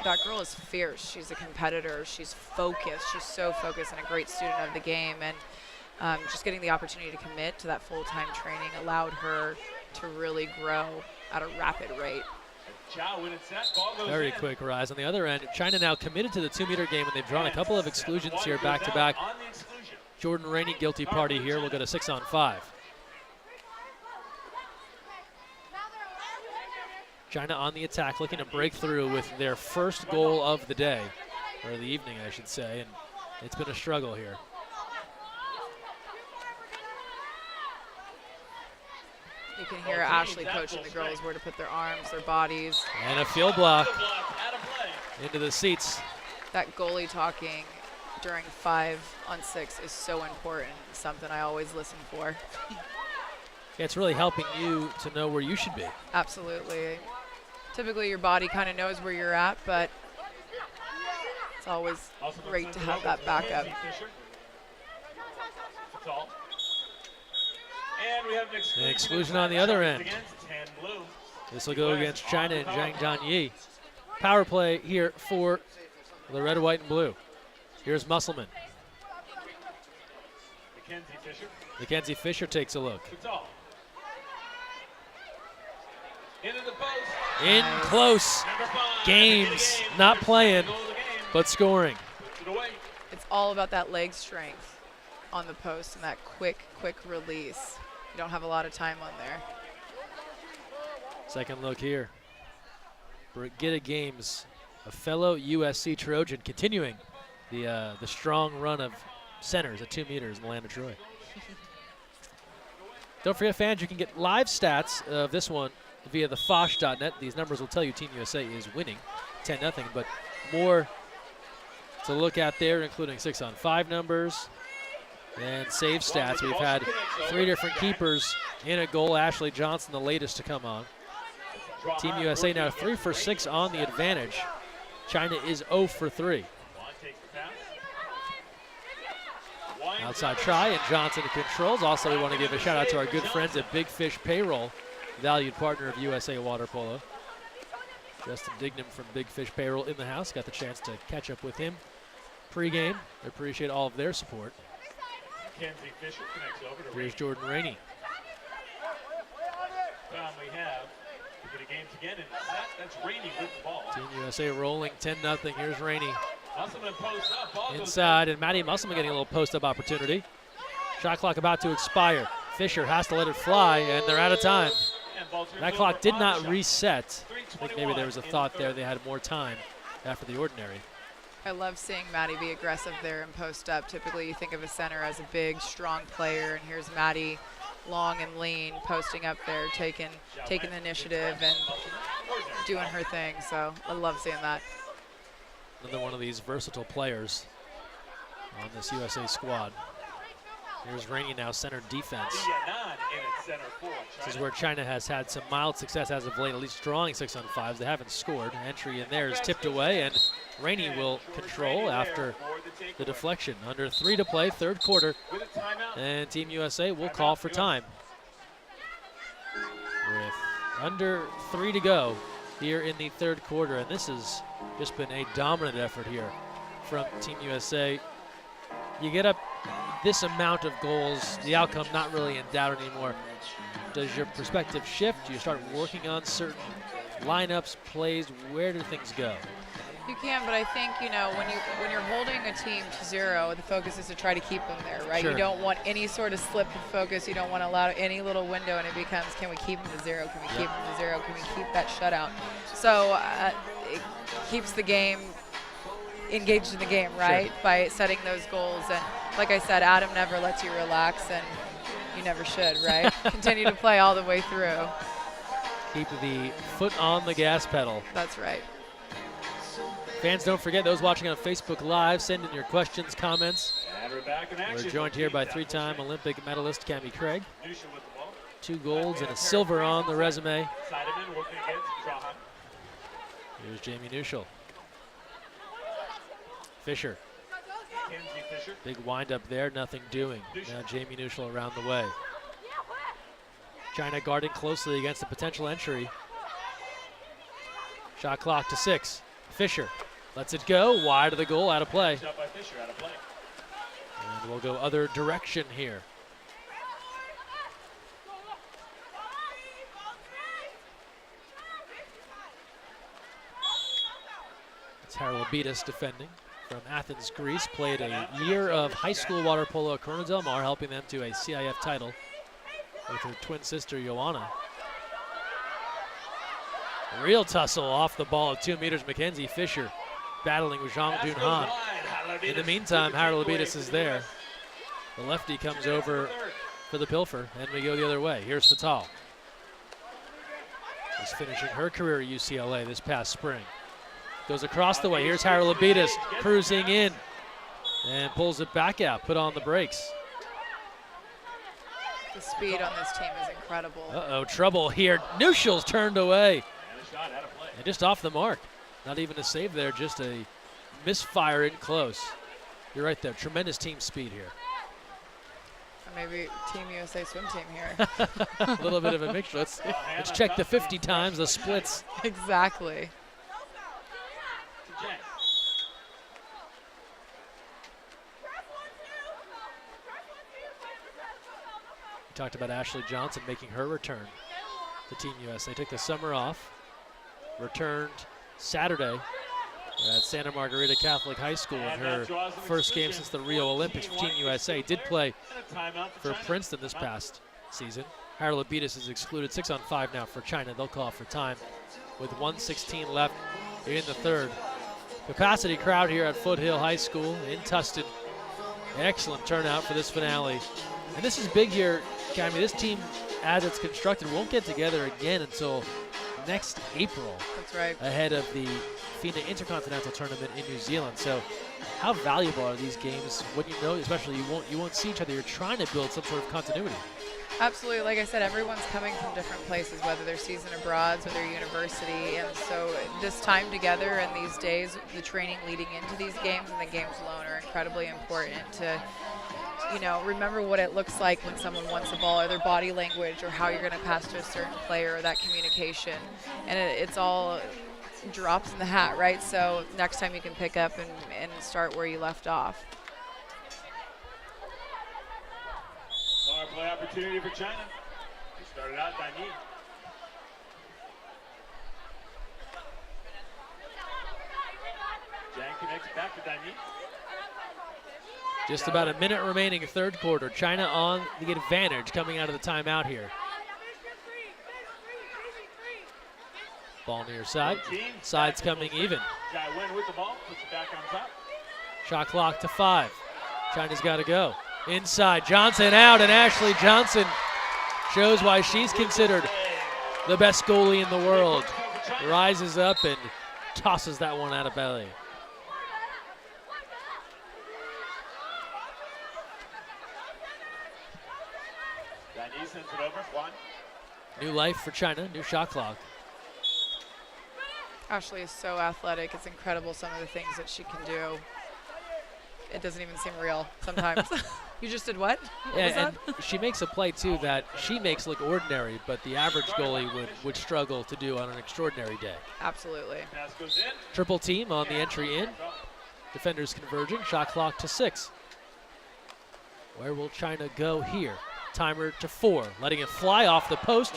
that girl is fierce. She's a competitor. She's focused. She's so focused and a great student of the game. And just getting the opportunity to commit to that full-time training allowed her to really grow at a rapid rate. Very quick rise. On the other end, China now committed to the 2-meter game, and they've drawn a couple of exclusions here back-to-back. Jordan Rainey, guilty party here. We'll go to 6-on-5. China on the attack, looking to break through with their first goal of the day, or the evening, I should say, and it's been a struggle here. You can hear Ashley coaching the girls where to put their arms, their bodies. And a field block into the seats. That goalie talking during 5-on-6 is so important, something I always listen for. Yeah, it's really helping you to know where you should be. Absolutely. Typically your body kind of knows where you're at, but it's always great to have that backup. And we have An exclusion on the other end. against 10 blue. This will go against China and Zhang Danyi. Power play here for the red, white, and blue. Here's Musselman. Mackenzie Fisher. Mackenzie Fisher takes a look. Fatal. Into the post. In close Number 5. games, not playing, Goal of the game. but scoring. Puts it away. It's all about that leg strength on the post and that quick release. You don't have a lot of time on there. Second look here. Brigitte Games, a fellow USC Trojan, continuing the strong run of centers at 2 meters in the land of Troy. Don't forget, fans, you can get live stats of this one via the Fosh.net. These numbers will tell you Team USA is winning 10-0, but more to look at there, including 6-on-5 numbers and save stats. We've had 3 different keepers in a goal. Ashley Johnson, the latest to come on. Team USA now 3 for 6 on the advantage. China is 0 for 3. Outside try, and Johnson controls. Also, we want to give a shout out to our good friends at Big Fish Payroll, valued partner of USA Water Polo. Justin Dignam from Big Fish Payroll in the house. Got the chance to catch up with him pre-game. I appreciate all of their support. Mackenzie Fisher connects over to Here's Jordan Rainey. We have for the games again, and that's Rainey with the ball. Team USA rolling 10-0. Here's Rainey Musselman posts up. Ball goes inside, and Maddie Musselman getting a little post-up opportunity. Shot clock about to expire. Fisher has to let it fly, and they're out of time. and ball turns That over clock did on not shot. reset. I think maybe there was a 3:21 thought in there third. they had more time after the ordinary. I love seeing Maddie be aggressive there and post up. Typically you think of a center as a big, strong player, and here's Maddie, long and lean, posting up there, taking the initiative and doing her thing. So I love seeing that. Another one of these versatile players on this USA squad. Here's Rainey now, center defense. Vietnam in its center for This is China. where China has had some mild success as of late, at least drawing 6-on-5s. They haven't scored. Entry in there is tipped away, and Rainey will control after the deflection. Under 3 to play, third quarter, With a timeout. and Team USA will call for time. With under 3 to go here in the third quarter, and this has just been a dominant effort here from Team USA. You get up this amount of goals, the outcome not really in doubt anymore. Does your perspective shift? Do you start working on certain lineups, plays? Where do things go? You can, but I think, you know, when you're holding a team to 0, the focus is to try to keep them there, right? Sure. You don't want any sort of slip of focus. You don't want to allow any little window, and it becomes, can we keep them to 0? Can we keep them to 0? Can we keep that shutout? So it keeps the game engaged in the game, right? Sure. By setting those goals. And like I said, Adam never lets you relax, and you never should, right? Continue to play all the way through. Keep the foot on the gas pedal. That's right. Fans, don't forget, those watching on Facebook Live, send in your questions, comments. And we're back in action. We're joined here by 3-time Olympic medalist Cammie Craig. Nusha with the ball. 2 golds and a silver on the resume. Sideman working against Jahan. Here's Jamie Nuschel. Fisher. Kenzie Fisher. Big wind up there, nothing doing. Now Jamie Nuschel around the way. China guarding closely against the potential entry. Shot clock to 6. Fisher lets it go, wide of the goal, out of play. Shot by Fisher, out of play. And we'll go other direction here. It's Harold Abitas defending from Athens, Greece. Played a year of high school water polo at Corona Del Mar, helping them to a CIF title with her twin sister, Joanna. Real tussle off the ball at 2 meters. Mackenzie Fisher battling with Zhang Junhan. In the meantime, Harold Abitas is there. The lefty comes over for the pilfer, and we go the other way. Here's Fatal. She's finishing her career at UCLA this past spring. Goes across the way. Here's Harold Abitas cruising in and pulls it back out, put on the brakes. The speed on this team is incredible. Uh-oh, trouble here. Nuschel's turned away. And a shot out of play. And just off the mark. Not even a save there, just a misfire in close. You're right there, tremendous team speed here. Or maybe Team USA swim team here. A little bit of a mixture. Let's check the 50 times, the splits. Exactly. To Jen. We talked about Ashley Johnson making her return to Team USA. Took the summer off, returned Saturday at Santa Margarita Catholic High School in her first game since the Rio Olympics for Team USA. Did play for Princeton this past season. Harold Abitas is excluded. 6-on-5 now for China. They'll call for time with 1:16 left in the third. Capacity crowd here at Foothill High School in Tustin. Excellent turnout for this finale. And this is big here, Cammie. This team, as it's constructed, won't get together again until next April. That's right. Ahead of the FINA Intercontinental Tournament in New Zealand. So how valuable are these games when you know, especially you won't see each other, you're trying to build some sort of continuity. Absolutely. Like I said, everyone's coming from different places, whether they're season abroad or they're university. And so this time together and these days, the training leading into these games and the games alone are incredibly important to, you know, remember what it looks like when someone wants the ball, or their body language, or how you're going to pass to a certain player, or that communication. And it's all drops in the hat, right? So next time you can pick up and start where you left off. Power play opportunity for China. They started out Dani. Jan connects back to Dani. Just about a minute remaining third quarter. China on the advantage coming out of the timeout here. Ball near side. Side's coming even. Jai Wen with the ball, puts it back on top. Shot clock to 5. China's got to go. Inside, Johnson out, and Ashley Johnson shows why she's considered the best goalie in the world. Rises up and tosses that one out of belly. Dani sends it over. One. New life for China, new shot clock. Ashley is so athletic. It's incredible some of the things that she can do. It doesn't even seem real sometimes. You just did what? What was Yeah, that? and she makes a play too that she makes look ordinary, but the average goalie would struggle to do on an extraordinary day. Absolutely. Pass goes in. Triple team on the entry in. Defenders converging, shot clock to 6. Where will China go here? timer to 4, letting it fly off the post.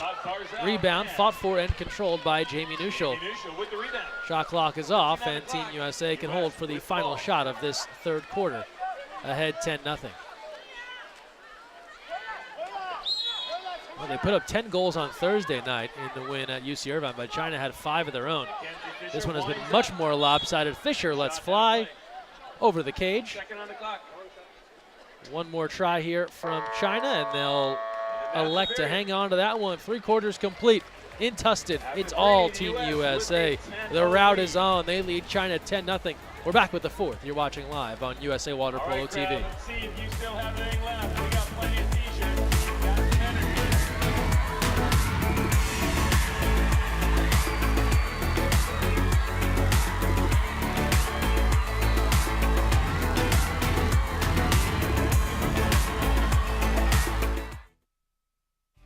Rebound, fought for and controlled by Jamie Nuschel. With the rebound. Shot clock is off, and Team USA can hold for the final shot of this third quarter. Ahead 10-0. Well, they put up 10 goals on Thursday night in the win at UC Irvine, but China had 5 of their own. This one has been much more lopsided. Fisher lets fly over the cage. One more try here from China, and they'll elect to hang on to that one. 3 quarters complete in Tustin. It's all Team USA. The rout is on. They lead China 10-0. We're back with the fourth. You're watching live on USA Water Polo TV. Let's see if you still have anything left. We got plenty of t-shirts. Got some energy.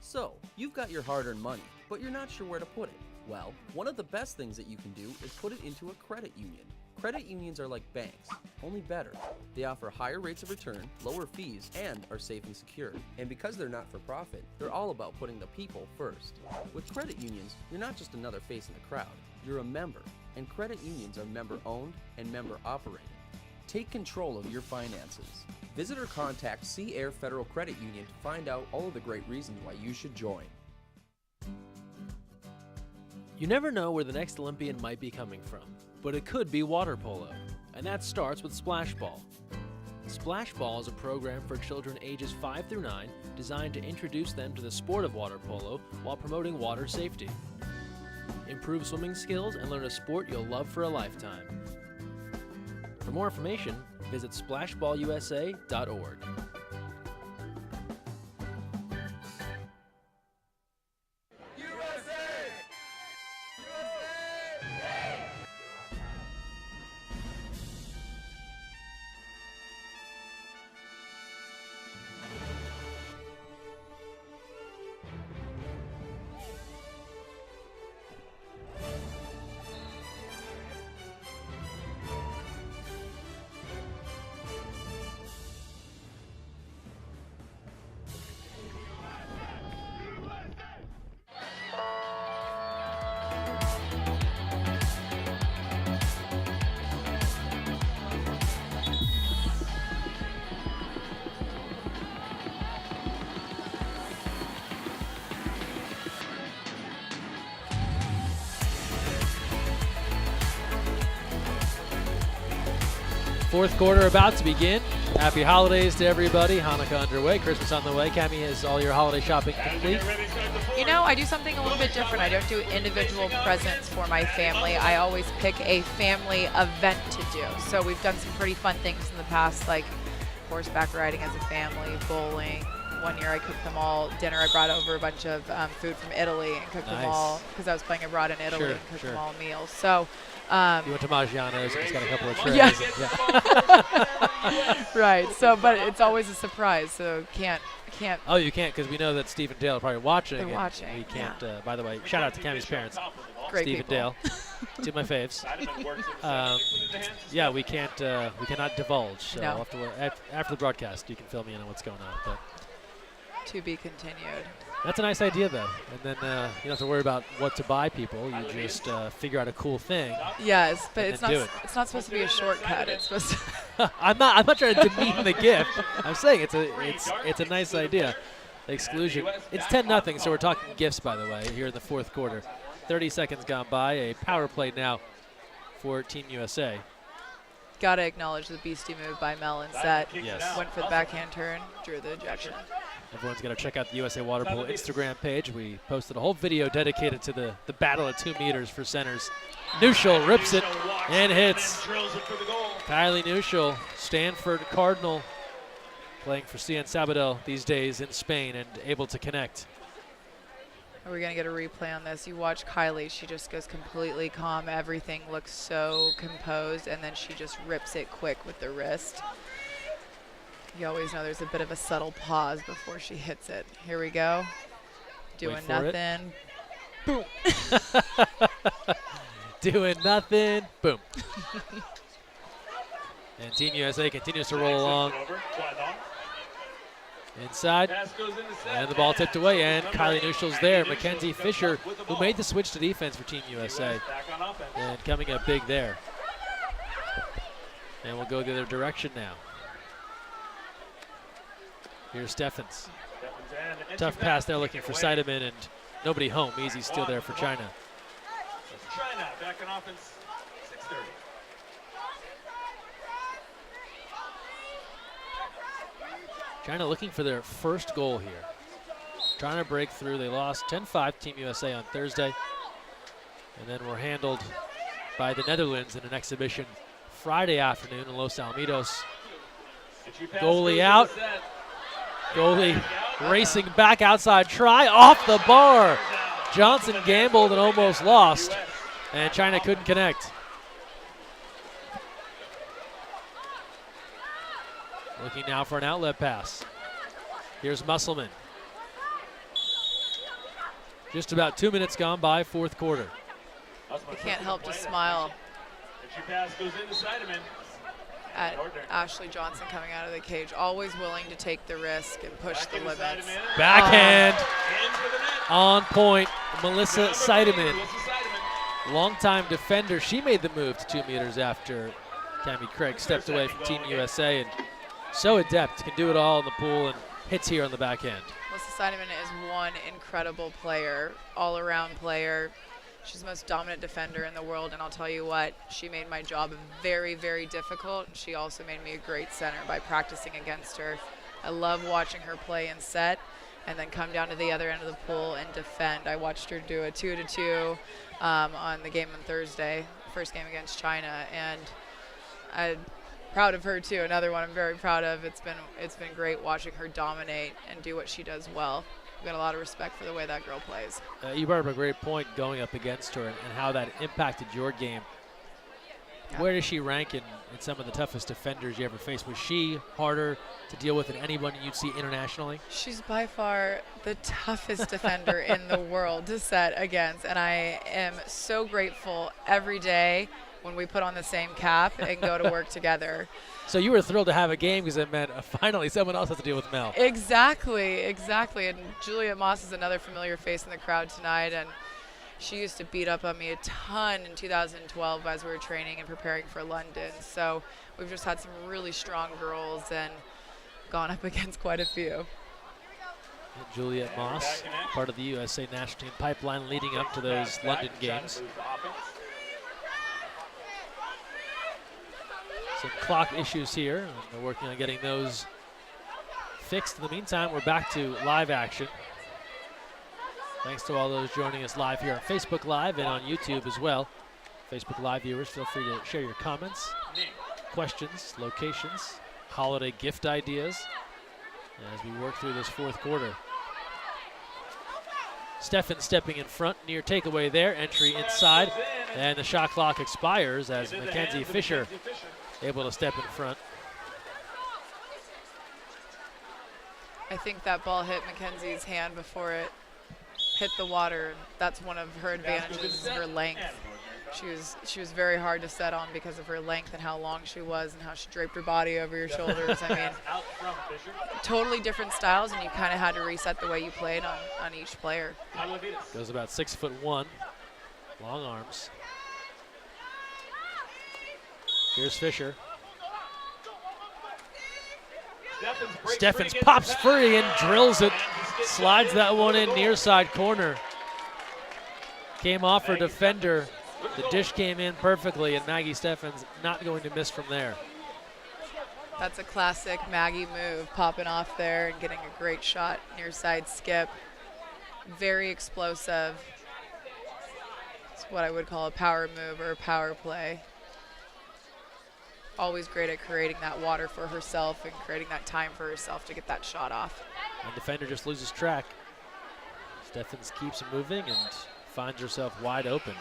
So, you've got your hard-earned money, but you're not sure where to put it. Well, one of the best things that you can do is put it into a credit union. Credit unions are like banks, only better. They offer higher rates of return, lower fees, and are safe and secure. And because they're not for profit, they're all about putting the people first. With credit unions, you're not just another face in the crowd, you're a member. And credit unions are member-owned and member-operated. Take control of your finances. Visit or contact Sea Air Federal Credit Union to find out all of the great reasons why you should join. You never know where the next Olympian might be coming from, but it could be water polo, and that starts with Splash Ball. Splash Ball is a program for children ages 5 through 9 designed to introduce them to the sport of water polo while promoting water safety. Improve swimming skills and learn a sport you'll love for a lifetime. For more information, visit splashballusa.org. Fourth quarter about to begin. Happy holidays to everybody. Hanukkah underway, Christmas on the way. Cami, is all your holiday shopping complete? You know, I do something a little bit different. I don't do individual presents for my family. I always pick a family event to do. So we've done some pretty fun things in the past, like horseback riding as a family, bowling. One year I cooked them all dinner. I brought over a bunch of food from Italy and cooked them all because I was playing abroad in Italy and cooked them all meals. So you went to Maggiano's and it's got a couple of trays. Yeah. Right. So, but it's always a surprise. So can't. Oh, you can't, because we know that Steve and Dale are probably watching. They're watching. We can't. By the way, shout out to Cami's parents, Great Steve people. and Dale, two of my faves. Yeah, we can't. We cannot divulge. So No. after the broadcast, you can fill me in on what's going on. But To be continued. that's a nice idea, though. And then you don't have to worry about what to buy people. You just figure out a cool thing. Yes, but and it's then not. do it. It's not supposed to be a shortcut. It's supposed to. I'm not trying to demean the gift. I'm saying it's a nice idea. The exclusion. It's 10-0, so we're talking gifts, by the way, here in the fourth quarter. 30 seconds gone by. A power play now for Team USA. Gotta acknowledge the beastie move by Mellon. That Yes. went for the backhand turn, drew the ejection. Everyone's got to check out the USA Water Polo Instagram page. We posted a whole video dedicated to the battle at 2 meters for centers. Nuschel rips it and hits. Kylie Nuschel, Stanford Cardinal, playing for CN Sabadell these days in Spain and able to connect. Are we gonna get a replay on this? You watch Kylie, she just goes completely calm. Everything looks so composed, and then she just rips it quick with the wrist. You always know there's a bit of a subtle pause before she hits it. Here we go. Doing nothing. Boom. Doing nothing. Boom. And Team USA continues to roll along. Inside, Pass goes into set. and the ball tipped away, and Number Kylie 8, Neuschel's there. Neuschel Mackenzie comes Fisher, up with the who ball. made the switch to defense for Team USA, Back on offense. and coming up big there. And we'll go the other direction now. Here's Steffens. Stephens and Tough pass there looking for Seidemann, and nobody home. Easy steal there for China. That's China back on offense. 6:30. China looking for their first goal here. Trying to break through. They lost 10-5 Team USA on Thursday. And then were handled by the Netherlands in an exhibition Friday afternoon in Los Alamitos. Goalie out. Goalie racing back outside try. Off the bar. Johnson gambled and almost lost. And China couldn't connect. Looking now for an outlet pass. Here's Musselman. Just about 2 minutes gone by, fourth quarter. You can't help to smile Pass goes into Seidemann. at Ashley Johnson coming out of the cage, always willing to take the risk and push the limits. Backhand In for the net. on point. Melissa Number 3, Seidemann, Melissa Seidemann. longtime defender. She made the move to 2 meters after Tammy Craig stepped away from Team USA, and so adept, can do it all in the pool and hits here on the backhand. Melissa Seidemann is one incredible player, all-around player. She's the most dominant defender in the world, and I'll tell you what, she made my job very, very difficult. She also made me a great center by practicing against her. I love watching her play and set, and then come down to the other end of the pool and defend. I watched her do a 2-2 on the game on Thursday, first game against China, and I'm proud of her too. Another one I'm very proud of. It's been great watching her dominate and do what she does well. I've got a lot of respect for the way that girl plays. You brought up a great point going up against her and how that impacted your game. Yeah. Where does she rank in some of the toughest defenders you ever faced? Was she harder to deal with than anyone you'd see internationally? She's by far the toughest defender in the world to set against, and I am so grateful every day when we put on the same cap and go to work together. So you were thrilled to have a game because it meant finally someone else has to deal with Mel. Exactly. And Juliet Moss is another familiar face in the crowd tonight, and she used to beat up on me a ton in 2012 as we were training and preparing for London. So we've just had some really strong girls and gone up against quite a few. Juliet Moss, part of the USA national team pipeline leading up to those London games. Some clock issues here, and they're working on getting those fixed. In the meantime, we're back to live action. Thanks to all those joining us live here on Facebook Live and on YouTube as well. Facebook Live viewers, feel free to share your comments, questions, locations, holiday gift ideas as we work through this fourth quarter. Steffens stepping in front, near takeaway there, entry inside, and the shot clock expires as Mackenzie Fisher able to step in front. I think that ball hit Mackenzie's hand before it hit the water. That's one of her advantages, is her length. She was very hard to set on because of her length and how long she was and how she draped her body over your shoulders. I mean, totally different styles, and you kind of had to reset the way you played on each player. Goes about 6'1", long arms. Here's Fisher. Steffens pops free and drills it. Slides that one in near side corner. Came off her defender. The dish came in perfectly, and Maggie Steffens not going to miss from there. That's a classic Maggie move, popping off there and getting a great shot near side skip. Very explosive. It's what I would call a power move or a power play. Always great at creating that water for herself and creating that time for herself to get that shot off. And defender just loses track. Steffens keeps moving and finds herself wide open.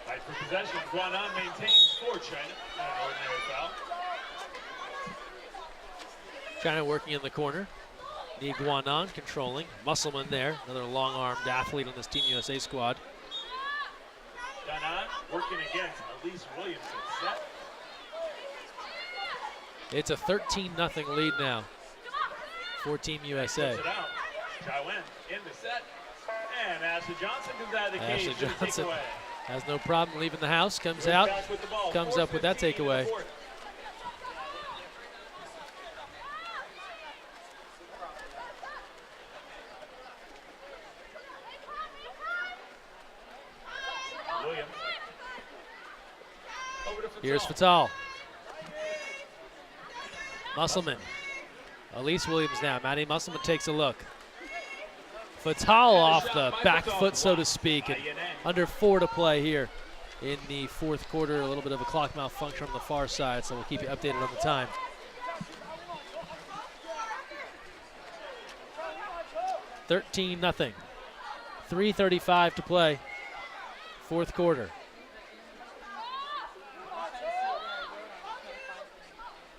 Fight for possession. Guanan maintains for China. An ordinary foul. China working in the corner. Ni Guanan controlling. Musselman there, another long-armed athlete on this Team USA squad. Guanan working against Elise Williams in set. It's a 13-0 lead now for Team USA. Puts it out. Chai Wen in the set. And Ashley Johnson comes out of the Ashley cage for the Johnson takeaway. has no problem leaving the house, comes Goes out, back with the ball. comes up with that 4:15 in the takeaway. fourth. Williams. Over to Here's Fatal. Fatal. Musselman. Elise Williams now. Maddie Musselman takes a look. Fatal off the back foot, so to speak, and under 4 to play here in the fourth quarter. A little bit of a clock malfunction on the far side, so we'll keep you updated on the time. (13-0). 3:35 to play. Fourth quarter.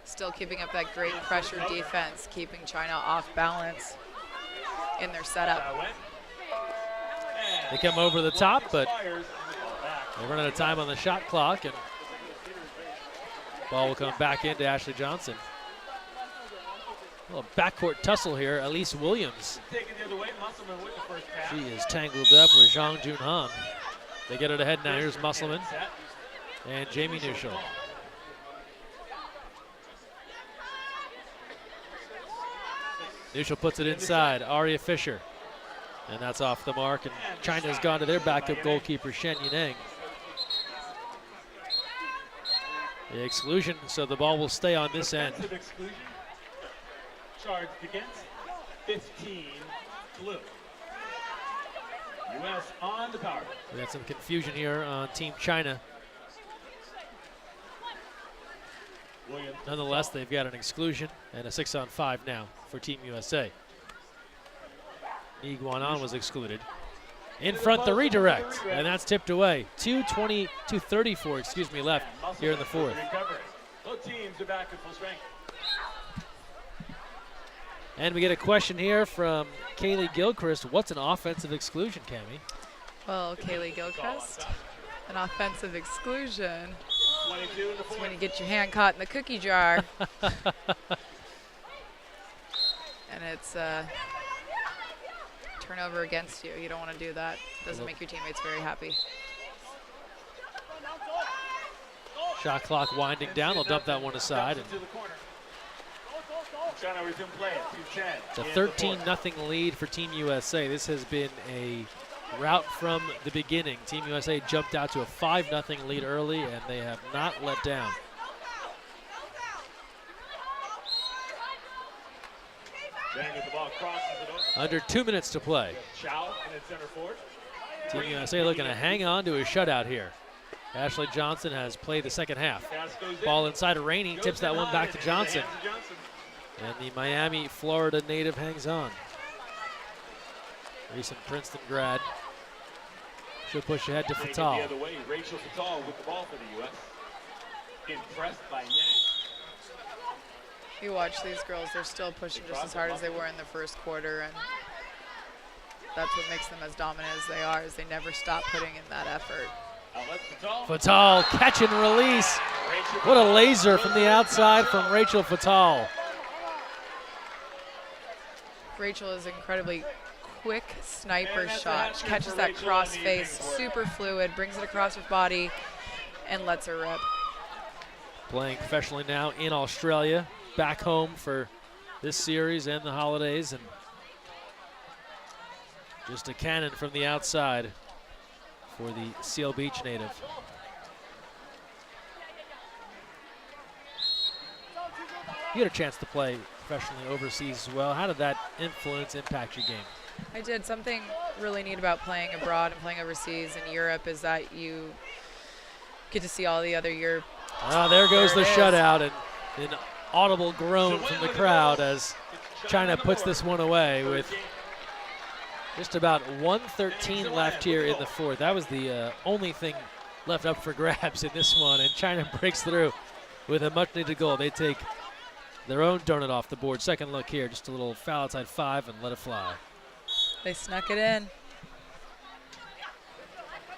Still keeping up that great pressure defense, keeping China off balance in their setup. They come over the top, but they run out of time on the shot clock, and ball will come back into Ashley Johnson. A little backcourt tussle here. Elise Williams. She is tangled up with Zhang Junhan. They get it ahead now. Here's Musselman and Jamie Nuschel. Nuschel puts it inside. Aria Fisher. And that's off the mark. And China's gone to their backup goalkeeper, Shen Yineng. The exclusion, so the ball will stay on this end. Exclusion. Charged against 15 blue. U.S. on the power. We got some confusion here on Team China. Williams. Nonetheless, they've got an exclusion and a 6-on-5 now for Team USA. Ni Guanan was excluded. In front, the redirect, and that's tipped away. 2:34 left here in the fourth. Both teams are back in full strength. And we get a question here from Kaylee Gilchrist. What's an offensive exclusion, Cammie? Well, Kaylee Gilchrist, an offensive exclusion. 22 in the It's fourth. when you get your hand caught in the cookie jar. And it's turnover against you. You don't want to do that. Doesn't make your teammates very happy. Shot clock winding down. They'll dump that one aside. And To the corner. China resume play at 2:10. it's a in the fourth. 13-0 lead for Team USA. This has been a route from the beginning. Team USA jumped out to a 5-0 lead early, and they have not let down. Zhang with the ball crosses it over. Under 2 minutes to play. Chow in its center forward. Team USA looking to hang on to a shutout here. Ashley Johnson has played the second half. Pass goes in. Ball inside of Rainey, Goes tips that in one high back to into the Johnson. hands of Johnson. And the Miami, Florida native hangs on. Recent Princeton grad. She'll push ahead to Taken Fatal. the other way, Rachel Fatal with the ball for the U.S. Impressed by Yang. You watch these girls, they're still pushing just as hard as they were in the first quarter, and that's what makes them as dominant as they are, is they never stop putting in that effort. Outlet Fatal. Fatal, catch and release. What a laser from the outside from Rachel Fatal. Rachel is incredibly quick sniper And that's a shot. hat She trick catches for that Rachel cross in the face, evening. super fluid, brings it across her body, and lets her rip. Playing professionally now in Australia, back home for this series and the holidays, and just a cannon from the outside for the Seal Beach native. You had a chance to play professionally overseas as well. How did that impact your game? I did. Something really neat about playing abroad and playing overseas in Europe is that you get to see all the other Europe. Ah, there goes the There it is. shutout, and an audible groan from the crowd as China puts this one away with just about 1:13 left here in the fourth. That was the only thing left up for grabs in this one, and China breaks through with a much-needed goal. They take their own donut off the board. Second look here, just a little foul outside 5 and let it fly. They snuck it in.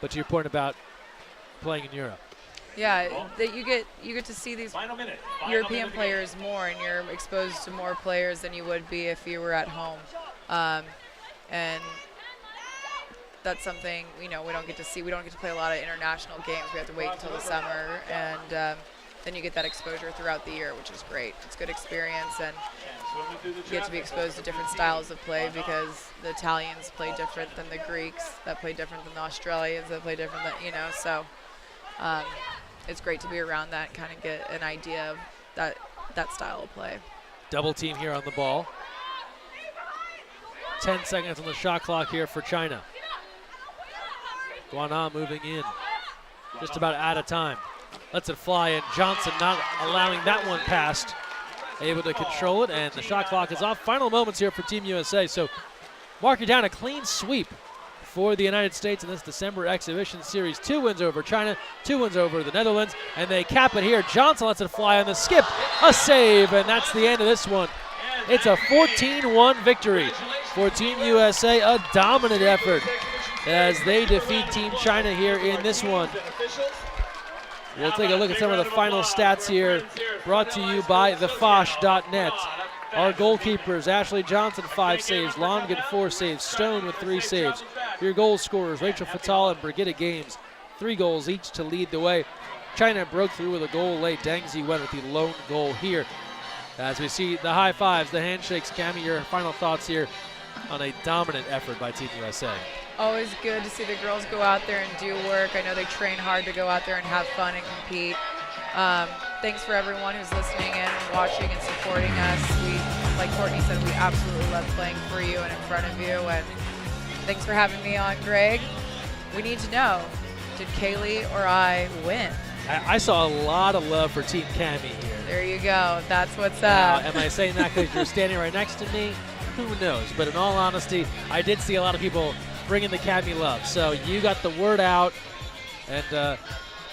But to your point about playing in Europe. Yeah, that you get to see these Final minute. European players more, and you're exposed to more players than you would be if you were at home. And that's something, we don't get to see. We don't get to play a lot of international games. We have to wait until the summer, and then you get that exposure throughout the year, which is great. It's good experience, and you get to be exposed to different styles of play because the Italians play different than the Greeks, that play different than the Australians, that play different than, so it's great to be around that and kind of get an idea of that style of play. Double team here on the ball. 10 seconds on the shot clock here for China. Guanan moving in, just about out of time. Lets it fly, and Johnson not allowing that one past. Able to control it, and the shot clock is off. Final moments here for Team USA. So mark it down, a clean sweep for the United States in this December exhibition series. 2 wins over China, 2 wins over the Netherlands, and they cap it here. Johnson lets it fly on the skip, a save, and that's the end of this one. It's a 14-1 victory for Team USA, a dominant effort as they defeat Team China here in this one. We'll take a look at some of the final stats here, brought to you by thefosh.net. Our goalkeepers, Ashley Johnson, 5 saves, Longin, 4 saves, Stone with 3 saves. Your goal scorers, Rachel Fatal and Brigitte Games, 3 goals each to lead the way. China broke through with a goal late. Deng Ziwen with the lone goal here. As we see the high fives, the handshakes. Cammie, your final thoughts here on a dominant effort by Team USA. Always good to see the girls go out there and do work. I know they train hard to go out there and have fun and compete. Thanks for everyone who's listening in and watching and supporting us. Like Courtney said, we absolutely love playing for you and in front of you. And thanks for having me on, Greg. We need to know, did Kaylee or I win? I saw a lot of love for Team Cammie here. There you go. That's what's Now, up. am I saying that because you're standing right next to me? Who knows? But in all honesty, I did see a lot of people bringing the Cammie love. So you got the word out, and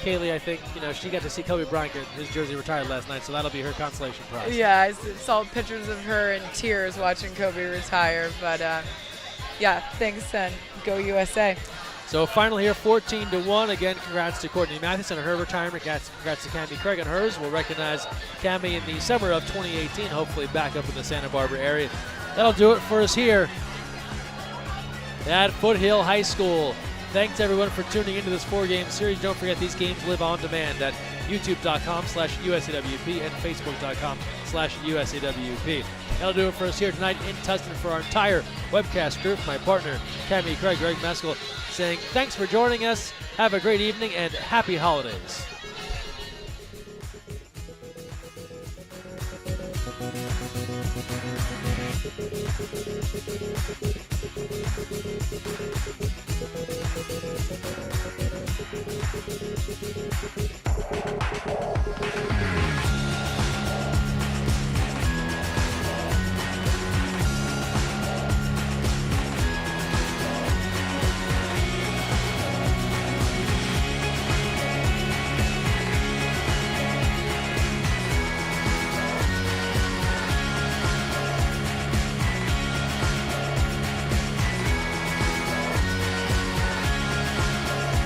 Kaylee, I think, she got to see Kobe Bryant get his jersey retired last night, so that'll be her consolation prize. Yeah, I saw pictures of her in tears watching Kobe retire. But yeah, thanks, and go USA. So final here, 14-1. Again, congrats to Courtney Mathewson on her retirement. Congrats to Cammie Craig on hers. We'll recognize Cammie in the summer of 2018, hopefully back up in the Santa Barbara area. That'll do it for us here at Foothill High School. Thanks everyone for tuning into this 4-game series. Don't forget these games live on demand at youtube.com/USAWP and facebook.com/USAWP. That'll do it for us here tonight in Tustin. For our entire webcast crew, my partner Cammie Craig, Greg Meskel, saying thanks for joining us. Have a great evening and happy holidays.